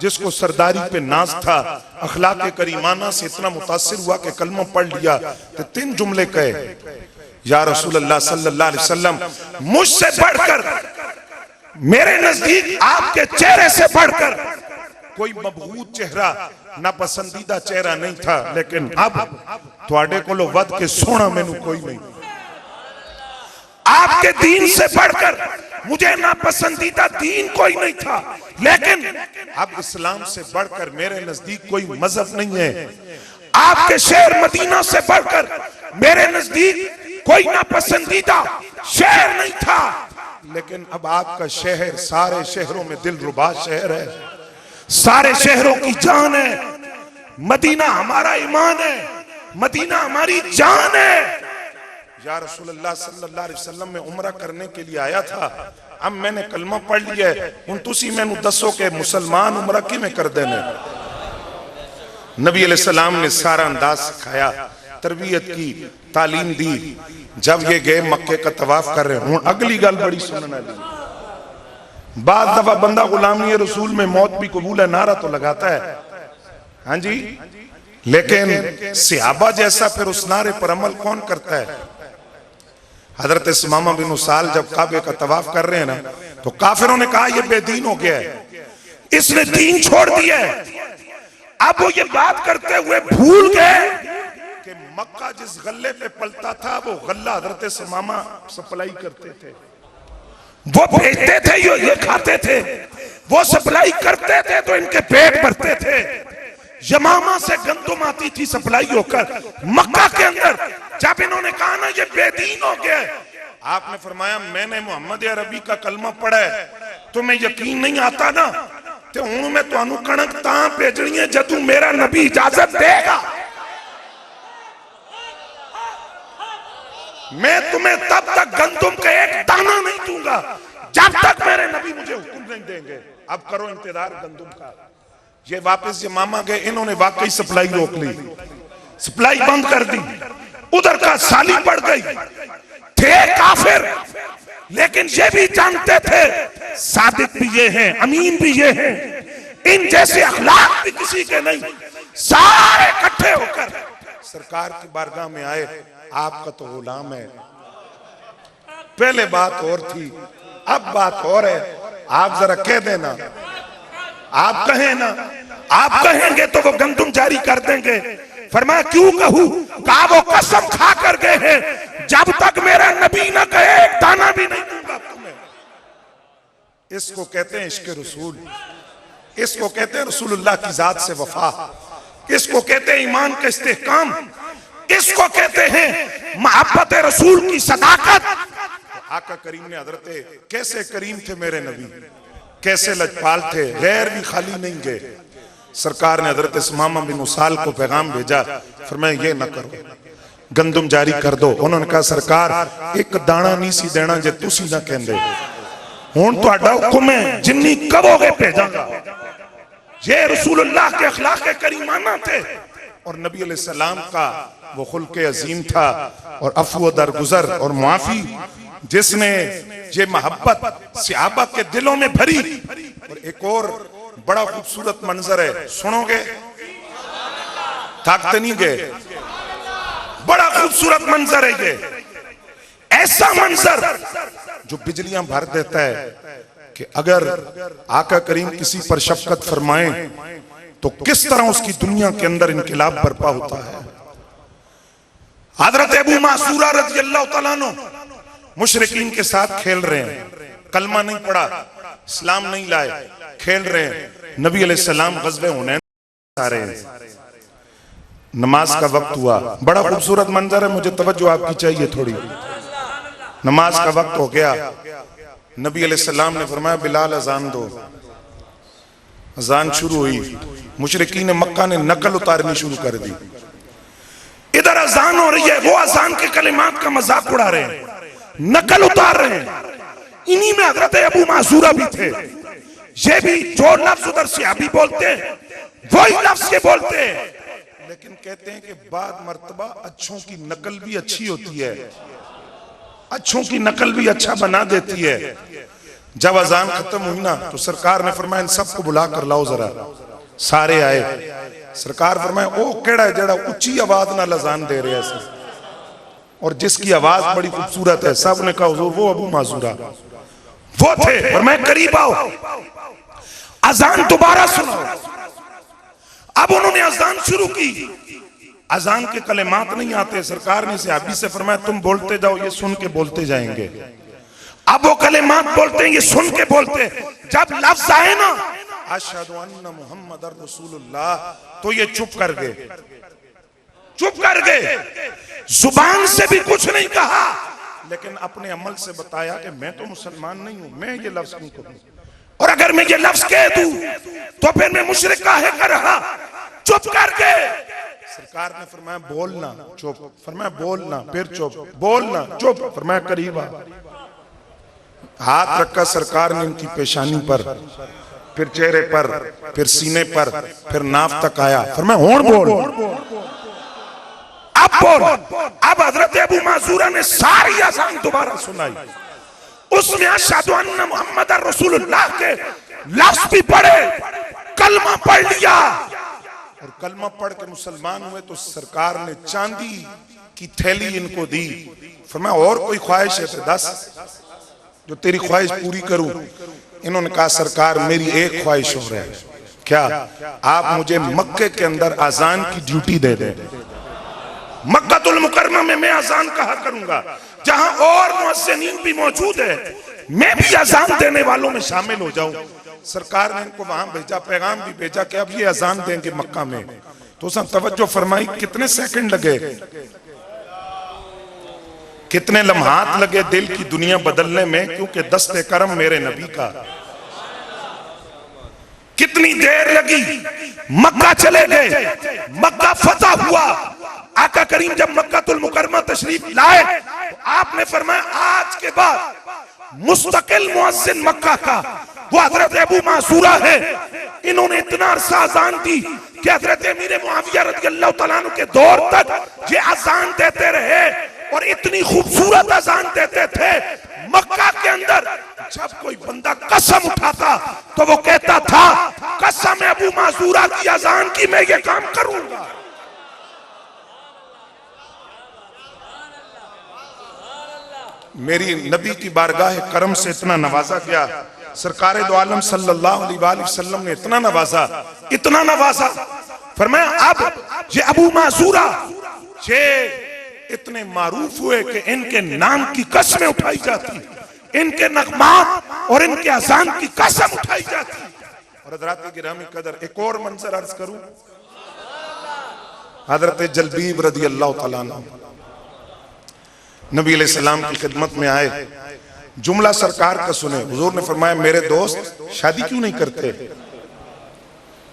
जिसको सरदारी पे नाज था, अखलाक करीमाना से इतना मुतासिर हुआ कि कलमा पढ़ लिया, तो 3 जुमले कहे, या रसूल अल्लाह सल्लल्लाहु अलैहि वसल्लम, मुझसे बढ़कर, मेरे नजदीक आपके चेहरे से बढ़कर कोई मबगूद चेहरा, नापसंदीदा चेहरा नहीं था, लेकिन अब थोड़े को वध के सोना मैनू कोई नहीं, आपके दीन से बढ़कर मुझे नापसंदीदा दीन कोई नहीं था, लेकिन अब इस्लाम से बढ़कर मेरे नजदीक कोई मजहब नहीं है, आपके शहर मदीना से बढ़कर मेरे नजदीक कोई नापसंदीदा शहर नहीं था, लेकिन अब आपका शहर सारे शहरों में दिलरुबा शहर है, सारे शहरों की जान है, मदीना हमारा ईमान है, मदीना हमारी जान है। या रसूलुल्लाह सल्लल्लाहु अलैहि वसल्लम में उम्रा करने के लिए आया था, अब मैंने कलमा पढ़ लिया है, उन तुसी मैनू दसो के मुसलमान उम्रा किवें कर देने? नबी अलैहिस्सलाम ने सारा अंदाज सिखाया, तरबियत की, तालीम दी। जब ये गए मक्के का तवाफ कर रहे, हूं अगली गल बड़ी सुनने वाली, बाद दफा बंदा गुलामी रसूल में मौत भी कबूल है नारा तो लगाता है, हाँ जी, लेकिन सहाबा जैसा फिर उस नारे पर अमल कौन करता है? हजरत समामा बिन उसाल जब काबे का तवाफ कर रहे हैं ना, तो काफिरों ने कहा यह बेदीन हो गया है, इसने दीन छोड़ दिया है। अब वो ये बात करते हुए भूल गए कि मक्का जिस गल्ले पे पलता था वो गल्ला हजरत समामा सप्लाई करते थे, वो भेजते थे, ये खाते थे, वो सप्लाई करते थे तो इनके पेट भरते थे। यमामा से गंदुम आती थी सप्लाई होकर मक्का के अंदर। जब इन्होंने कहा ना ये बेदीन हो गया, आपने फरमाया मैंने मोहम्मद अरबी का कलमा पढ़ा है, तुम्हें यकीन नहीं आता ना, तो हूं मैं तुहानू कणक तां भेजनी है जदू मेरा नबी इजाजत देगा, मैं तुम्हें तब तक गंदुम का एक दाना नहीं दूंगा जब तक मेरे नबी मुझे हुक्म नहीं देंगे। अब करो इंतजार गंदुम का। ये वापस यमामा गए, इन्होंने वाकई सप्लाई रोक ली, सप्लाई बंद कर दी, उधर का साली पड़ गई। थे काफिर, लेकिन ये भी जानते थे सादिक भी ये हैं, अमीन भी ये हैं, इन जैसे अखलाक भी किसी के नहीं। सारे इकट्ठे होकर सरकार की बारगाह में आए, आपका तो गुलाम है। पहले बात और थी, अब बात और है, आप जरा कह देना आप कहें ना, आप कहेंगे तो वो गंदुम जारी कर देंगे। फरमाया क्यों कहूं? कहा वो कसम खा कर गए हैं जब तक मेरा नबी ना कहे एक दाना भी नहीं दूंगा तुम्हें। इसको कहते हैं इश्क रसूल, इसको कहते हैं रसूलुल्लाह की जात से वफा, इसको कहते हैं ईमान का इस्तेहकाम, इसको कहते हैं मोहब्बत रसूल की सदाकत। आका करीम ने हजरत कैसे करीम थे मेरे नबी, कैसे लजपाल थे, गैर भी खाली नहीं गए। सरकार ने हजरत सुमामा बिन उसाल को पैगाम भेजा, फरमाया ये ना करो, गंदुम जारी कर दो। उन्होंने कहा सरकार एक दाना नहीं सी देना जे तुसी ना कहंदे, हुण तुहाडा हुक्म है जिन्नी कहोगे भेजांगा। ये रसूलुल्लाह के अखलाक करीमाना थे। और नबी अलैहिस्सलाम का वो खुल्के अजीम था और अफू दरगुजर और मुआफी, जिसने ये मोहब्बत सहाबा के दिलों में भरी। और एक और बड़ा खूबसूरत मंजर है, सुनोगे? थकते नहीं गए, बड़ा खूबसूरत मंजर है ये, ऐसा मंजर जो बिजलियां भर देता है कि अगर आका करीम किसी पर शफकत फरमाएं तो किस तरह उसकी दुनिया के अंदर इनकलाब बर्पा होता है। हजरत अबू मासूरा रज़ी अल्लाह तआला अन्हु मुशरिकीन के साथ खेल रहे हैं, कलमा नहीं पढ़ा, इस्लाम नहीं लाए, खेल रहे हैं। नबी अलैहिस्सलाम गज़वे हुनैन आ रहे हैं, नमाज का वक्त हुआ। बड़ा खूबसूरत मंजर है, मुझे तवज्जो आपकी चाहिए थोड़ी। नमाज का वक्त हो गया, नबी अलैहिस्सलाम ने फरमाया बिलाल अजान दो। अजान शुरू हुई, मुशरिकीन मक्का ने नकल उतारनी शुरू कर दी। इधर अजान हो रही है, वो अजान के कलिमात का मजाक उड़ा रहे हैं, नकल उतार रहे हैं। इन्हीं में हजरत अबू मासूरा भी थे। ये भी जो लफ्ज उधर से अभी बोलते हैं वही लफ्ज ये बोलते हैं, लेकिन कहते हैं कि बाद मर्तबा अच्छों की नकल भी अच्छी होती है, अच्छों की नकल भी अच्छा बना देती है। जब अजान खत्म हुई ना तो सरकार ने फरमाया इन सबको बुला कर लाओ जरा। सारे आए, सरकार फरमाया ओ केड़ा है जेड़ा उच्ची आवाज नाल अजान दे रहे हैं और जिसकी आवाज बड़ी खूबसूरत है। सब ने कहा हुजूर वो अबू मासूरा वो थे। और मैं करीब आओ, अजान दोबारा सुनो। अब उन्होंने अजान शुरू की, अजान के कलेमात नहीं आते। सरकार ने सहाबी से फरमाया तुम बोलते जाओ, ये सुन के बोलते जाएंगे। अब वो कलेमात बोलते हैं, ये सुन के बोलते हैं। जब लफ्ज आए ना अशहदु अन्ना मुहम्मदर रसूलुल्लाह, तो ये चुप कर गए, चुप कर गए, जुबान से भी कुछ नहीं कहा, लेकिन अपने अमल से बताया कि मैं तो मुसलमान नहीं हूं, मैं ये लफ्ज नहीं कहूं। और अगर मैं ये लफ्ज कह दूं तो फिर मैं मुशरिक काहे कर रहा। चुप कर गए। सरकार ने फरमाया बोलना, चुप, फरमाया बोलना, फिर चुप, बोलना, चुप, फरमाया करीब आ। हाथ रखा सरकार ने उनकी पेशानी पर, फिर चेहरे पर, फिर सीने पर, फिर नाफ तक आया। फरमाया होड़ बोल, अब बोल। अब हजरत अबू मासूरा ने सारी अज़ान दोबारा सुनाई। उसमें अशहदु अन्ना मुहम्मदर रसूलुल्लाह के लफ्ज भी पढ़े, कलमा पढ़ लिया। और कलमा पढ़ के मुसलमान हुए तो सरकार ने चांदी की थैली इनको दी। फरमाया और कोई ख्वाहिश है तो दस, जो तेरी ख्वाहिश पूरी करूं। इन्होंने कहा सरकार मेरी एक ख्वाहिश हो रहा है, क्या आप मुझे मक्के के अंदर अजान की ड्यूटी दे दें। मक्कातुल मुकर्रमा में मैं अजान कहा करूंगा, जहां और मुअज्जिनीन भी मौजूद है, मैं भी अजान देने वालों में शामिल हो जाऊं। सरकार ने इनको वहां भेजा, पैगाम भी भेजा कि अब ये अजान देंगे मक्का में। तो उसने तवज्जो फरमाई, कितने सेकंड लगे, कितने लम्हात लगे दिल की दुनिया बदलने में, क्योंकि दस्ते करम मेरे नबी का। कितनी देर लगी, मक्का चले गए, मक्का फतह हुआ। आका करीम जब मक्कातुल मुकर्रमा तशरीफ लाए तो आपने फरमाया आज के बाद मुस्तकिल मुअज्जिन मक्का का वो हजरत अबू मासूरा है। इन्होंने इतना अरसा अजान दी कि हजरत अमीर मुआविया रज़ियल्लाहु तआला अन्हु के दौर तक ये अजान देते रहे और इतनी खूबसूरत अजान देते थे। मक्का के अंदर जब कोई बंदा कसम उठाता तो वो कहता था कसम अबू मासूरा की अजान की मैं ये काम करूंगा। मेरी नबी की बारगाह करम से इतना नवाजा गया सरकारे दो आलम सल्लल्लाहु अलैहि वसल्लम ने इतना नवाजा, फरमाया अब ये अबू मासूरा ये इतने मारूफ हुए कि इनके नाम की कसमें उठाई जाती, इनके नगमात और इनके अजान की कसम उठाई जाती। और हज़रात गिरामी कदर एक और मंजर अर्ज करूं, हजरत जलबीब रदी अल्लाह तआला अन्हु नबी अलैहिस्सलाम की खिदमत में आए, जुमला सरकार का सुने। हुजूर ने फरमाया मेरे दोस्त शादी क्यों नहीं करते?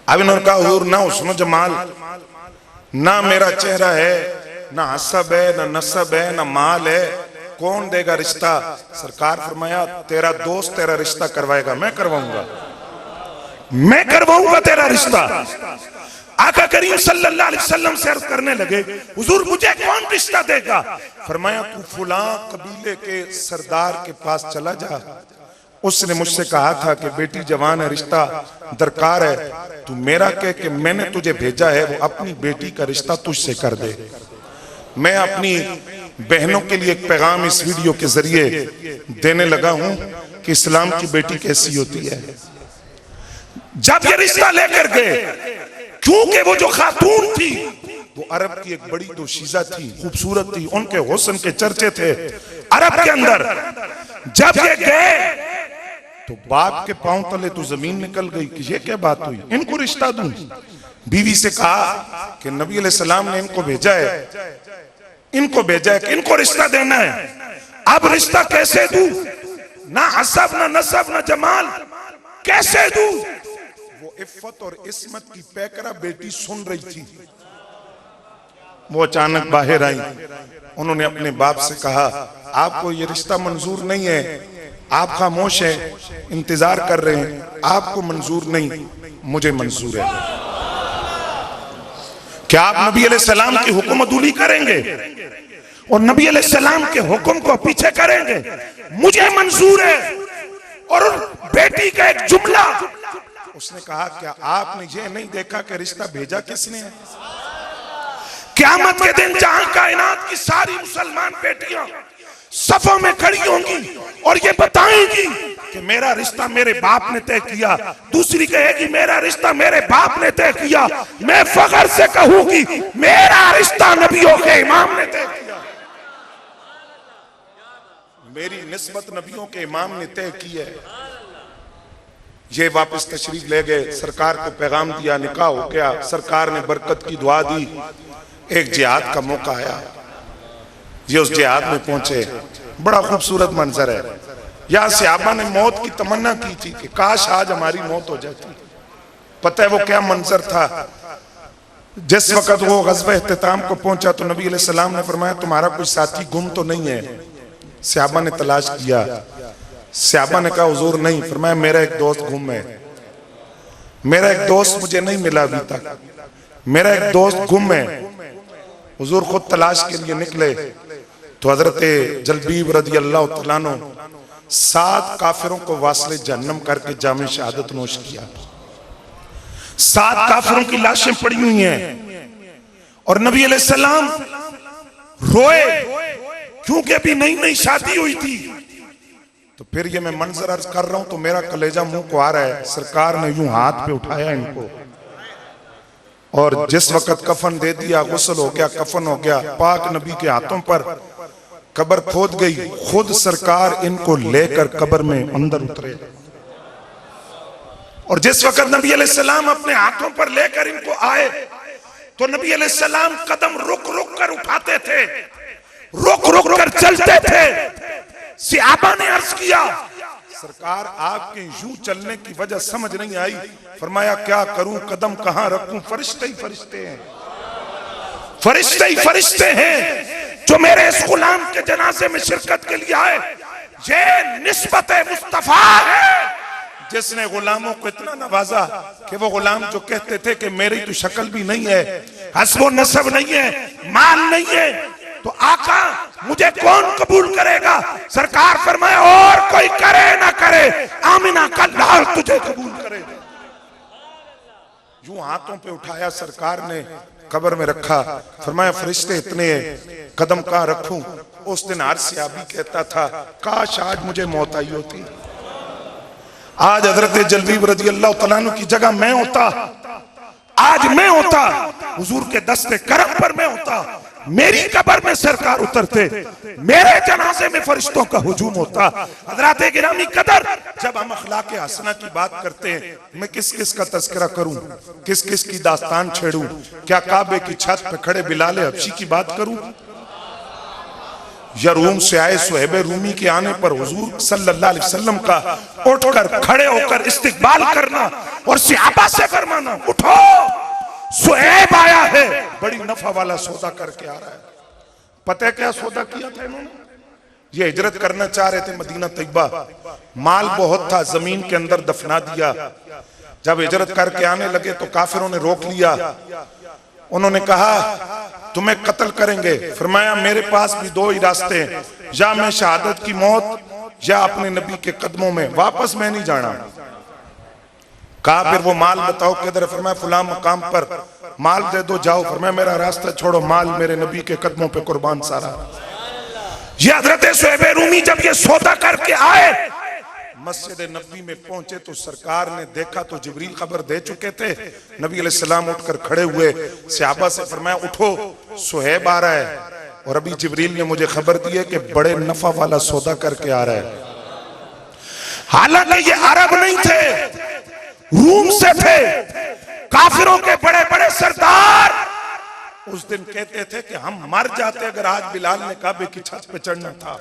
अब इन्होंने कहा हुजूर ना हुस्न जमाल, ना मेरा चेहरा है, ना हसब है, ना नसब है, ना माल है, कौन देगा रिश्ता? सरकार फरमाया तेरा दोस्त तेरा रिश्ता करवाएगा, मैं करवाऊंगा तेरा रिश्ता। आका करीम सल्लल्लाहु अलैहि वसल्लम से अर्ज करने लगे हुजूर मुझे कौन रिश्ता देगा? फरमाया तू फुलां कबीले के सरदार के पास चला जा, उसने मुझसे कहा था कि बेटी जवान है, रिश्ता दरकार है, तू मेरा कह कि मैंने तुझे भेजा है, वो अपनी बेटी का रिश्ता तुझसे कर दे। मैं अपनी बहनों के लिए एक पैगाम इस वीडियो के जरिए देने लगा हूं कि इस्लाम की बेटी कैसी होती है। जब ये रिश्ता लेकर गए, क्योंकि वो जो खातून थी वो अरब की एक बड़ी दोशीजा थी, खूबसूरत थी, उनके हुस्न के चर्चे थे अरब के अंदर। जब ये गए तो बाप के पांव तले तो जमीन निकल गई कि ये क्या बात हुई, इनको रिश्ता दूं। बीवी से कहा कि नबी अलैहिस्सलाम ने इनको भेजा है कि इनको रिश्ता देना है। अब रिश्ता कैसे दूं? ना हसब ना नसब ना जमाल, कैसे दूं? वो इफ्फत और इस्मत की पैकरा बेटी सुन रही थी, वो अचानक बाहर आई। उन्होंने अपने बाप से कहा आपको ये रिश्ता मंजूर नहीं है, आप खामोश हैं, इंतजार कर रहे हैं, आपको मंजूर नहीं, मुझे मंजूर है। क्या आप नबी अलैहिस्सलाम की हुक्म अदूली करेंगे और नबी अलैहिस्सलाम के हुक्म को पीछे करेंगे? मुझे मंजूर है। और बेटी का एक जुमला, उसने कहा क्या आपने ये नहीं देखा कि रिश्ता भेजा किसने है? क़यामत के दिन जहां कायनात की सारी मुसलमान बेटियां सफों में खड़ी होंगी और ये बताएंगी कि मेरा रिश्ता मेरे बाप ने तय किया, दूसरी कहेगी मेरा रिश्ता मेरे बाप ने तय किया, मैं फख्र से कहूंगी मेरा रिश्ता नबियों के इमाम ने तय किया, मेरी निस्बत नबियों के इमाम ने तय की है। ये वापस तशरीफ ले गए, सरकार को पैगाम दिया, निकाह हो गया, सरकार ने बरकत की दुआ दी। एक जिहाद का मौका आया, ये उस जिहाद में पहुंचे, बड़ा खूबसूरत मंजर है। यहाँ सहाबा ने मौत की तमन्ना की थी कि काश आज हमारी मौत हो जाती। पता है वो क्या मंजर था? जिस वक्त वो ग़ज़वा इख्तिताम को पहुंचा तो नबी अलैहिस्सलाम ने फरमाया तुम्हारा कोई साथी गुम तो नहीं है? सहाबा ने तलाश किया, सहाबा ने कहा हुजूर नहीं। फरमाया मेरा एक दोस्त गुम है, मेरा एक दोस्त मुझे नहीं मिला अभी तक, मेरा एक दोस्त गुम है। हुजूर खुद तलाश के लिए निकले तो हजरत जलबीब रदी अल्लाह तआला अन्हु 7 काफिरों को वासले जहन्नम करके जामे शहादत नोश किया। 7 काफिरों की लाशें पड़ी हुई हैं और नबी अलैहिस्सलाम रोए क्योंकि अभी नई नई शादी हुई थी। तो फिर ये मैं मंजर अर्ज कर रहा हूं तो मेरा कलेजा मुंह को आ रहा है। सरकार ने यूं हाथ पे उठाया इनको और जिस वक्त कफन दे दिया, गुस्ल हो गया, कफन हो गया, पाक नबी के हाथों पर कब्र खोद गई, खुद सरकार इनको लेकर कब्र में अंदर उतरे। और जिस वक्त नबी अलैहिस्सलाम अपने हाथों पर लेकर इनको आए तो नबी अलैहिस्सलाम कदम रुक रुक कर उठाते थे, रुक रुक कर चलते थे। सहाबा ने अर्ज किया सरकार आपके यूं चलने की वजह समझ नहीं आई। फरमाया क्या करूं, कदम कहां रखूं? फरिश्ते ही फरिश्ते हैं, फरिश्ते ही फरिश्ते हैं जो मेरे इस गुलाम के जनाजे में शिरकत के लिए आए। ये निस्बत मुस्तफा है जिसने गुलामों को इतना नवाजा कि वो गुलाम जो कहते थे कि मेरी तो शक्ल भी नहीं है, हस्बो नसब नहीं है, माल नहीं है, तो आका मुझे कौन कबूल करेगा? सरकार फरमाया और कोई करे ना करे, आमिना का लाल तुझे कबूल करेगा। यूं हाथों पे उठाया सरकार ने, कब्र में रखा। फरमाया फरिश्ते इतने हैं, कदम कहां रखूं? उस दिन हर सहाबी कहता था काश आज मुझे मौत आई होती, आज हजरत जलवी रजी अल्लाह तआला अन्हु की जगह मैं होता, आज मैं होता, हुजूर के दस्ते करम पर मैं होता, मेरी कब्र में सरकार उतरते, मेरे जनाजे में फरिश्तों का हुजूम होता। हजरात गिरामी कदर, जब हम अखलाक हसना की बात करते हैं, मैं किस किस का तस्करा करूं, किस किस की दास्तान छेड़ूं? क्या काबे की छत पे खड़े बिलाल हबशी की बात करूं, या रूम से आए सुहैब रूमी के आने पर हुजूर सल्लल्लाहु अलैहि वसल्लम का उठकर खड़े होकर इस्तिकबाल करना और सहाबा से फरमाना, उठो सुहैब आया है, बड़ी नफा वाला सौदा करके आ रहा है। पता है क्या सौदा किया था इन्होंने? ये हिजरत करना चाह रहे थे मदीना तैयबा, माल बहुत था, जमीन के अंदर दफना दिया। जब हिजरत करके आने लगे तो काफिरों ने रोक लिया। उन्होंने कहा तुम्हें कत्ल करेंगे। फरमाया मेरे पास भी दो ही रास्ते हैं, या मैं शहादत की मौत या अपने नबी के कदमों में, वापस मैं नहीं जाना। कहा फिर वो माल बताओ किधर? फरमाया फुला मकाम पर, माल दे दो जाओ। फरमाया मेरा रास्ता छोड़ो, माल मेरे नबी के कदमों पे कुर्बान सारा। ये हजरत सुहैब रूमी जब ये सौदा करके आए, मस्जिद नबी में पहुंचे तो सरकार ने देखा तो जिब्रील खबर दे चुके थे। नबी अलैहिस्सलाम उठकर खड़े हुए, सहाबा से फरमाया उठो सुहैब आ रहा है, और अभी जिब्रील ने मुझे खबर दी है कि बड़े नफा वाला सौदा करके आ रहा है। हालांकि ये अरब नहीं थे, रूम से थे। काफिरों के बड़े बड़े सरदार उस दिन कहते थे कि हम मर जाते अगर आज बिलाल ने काबे की छत पे चढ़ना था।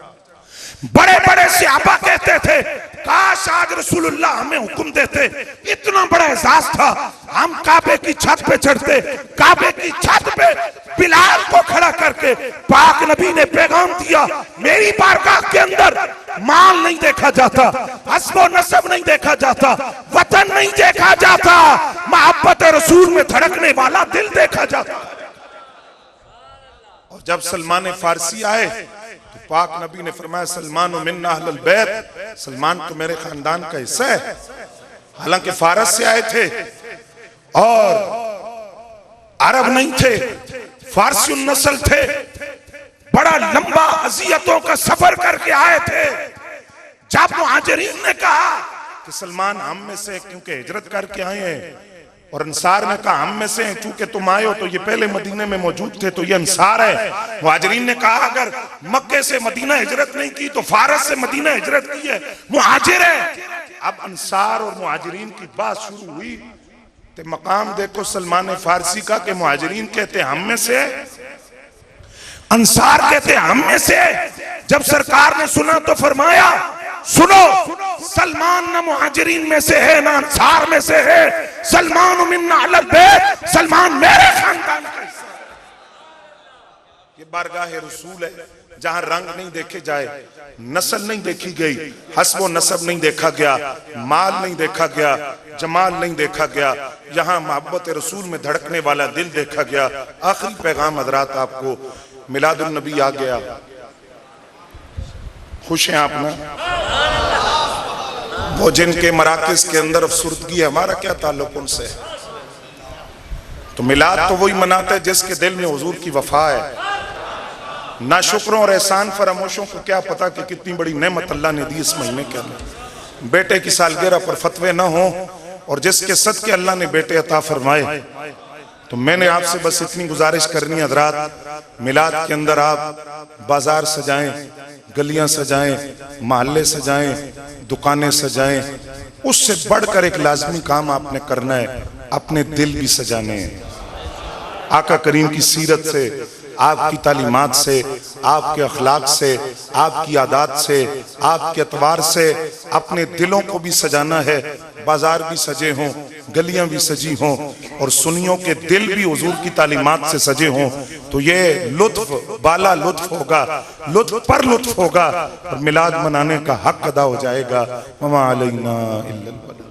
बड़े बड़े सहाबा कहते थे काश आज रसूलुल्लाह हमें हुक्म देते, इतना बड़ा एहसास था, हम काबे की छत पे चढ़ते। काबे की छत पे बिलाल को खड़ा करके पाक नबी ने पैगाम दिया, मेरी बारगाह के अंदर माल नहीं देखा जाता, हस्बो नसब नहीं देखा जाता, वतन नहीं देखा जाता, मोहब्बत रसूल में धड़कने वाला दिल देखा जाता। और जब सलमान फारसी आए तो पाक नबी ने फरमाया सलमान मिन्ना अहलुल बैत, सलमान तो मेरे खानदान का हिस्सा है। हालांकि फारस से आए थे और अरब नहीं थे, फारसी नस्ल थे, बड़ा लंबा अजियतों का सफर करके आए थे। जब मुहाजिरीन ने कहा कि सलमान हम में से, क्योंकि हिजरत करके आए हैं, और अंसार ने कहा हम में से हैं, चूंकि तुम आए हो तो ये पहले मदीने में मौजूद थे तो ये अंसार है। मुहाजिरीन ने कहा अगर मक्के से मदीना हिजरत नहीं की तो फारस से मदीना हिजरत की है, मुहाजिर है। अब अंसार और मुहाजिरीन की बात शुरू हुई तो मकाम देखो सलमान फारसी का कि मुहाजिरीन कहते हम में से, अंसार कहते हम में से। जब सरकार ने सुना तो फरमाया सुनो, सलमान न मुहाजिरीन में से है न अंसार में से है, सलमान मिन्ना अहलुल बैत, सलमान मेरे खानदान का हिस्सा। ये बारगाह रसूल है जहां रंग नहीं देखे जाए, नस्ल नहीं देखी गई, हस्ब नसब नहीं देखा गया, माल नहीं देखा गया, जमाल नहीं देखा गया, यहाँ मोहब्बत रसूल में धड़कने वाला दिल देखा गया। आखिरी पैगाम हजरात आपको, मिलादुन नबी आ गया, खुश हैं आप ना? वो जिनके मराकिज के अंदर अफसुर्दगी है, हमारा क्या ताल्लुक उनसे? तो मिलाद तो वही मनाता है जिसके दिल में हुजूर की वफा है। नाशुक्रों और एहसान फरामोशों को क्या पता कि कितनी बड़ी नेमत अल्लाह ने दी इस महीने के अंदर। बेटे की सालगिरह पर फतवे ना हो, और जिसके सदके अल्लाह ने बेटे अता फरमाए। तो मैंने आपसे बस इतनी गुजारिश करनी है हजरात, मिलाद के अंदर आप बाजार सजाएं, गलियां सजाएं, मोहल्ले सजाएं, दुकानें सजाएं। उससे बढ़कर एक लाजमी काम आपने करना है, अपने दिल भी सजाने हैं। आका करीम की सीरत से, आपकी तालीमात से, आपके अखलाक से, आपकी आदात से, आपके अतवार से अपने दिलों को भी सजाना है। बाजार भी सजे हों, गलियां भी सजी हों, और सुन्नियों के दिल भी हुजूर की तालीमात से सजे हों, तो ये लुत्फ बाला लुत्फ होगा, लुत्फ पर लुत्फ होगा, और मिलाद मनाने का हक अदा हो जाएगा। वमा अलैना इल्लल बलाग।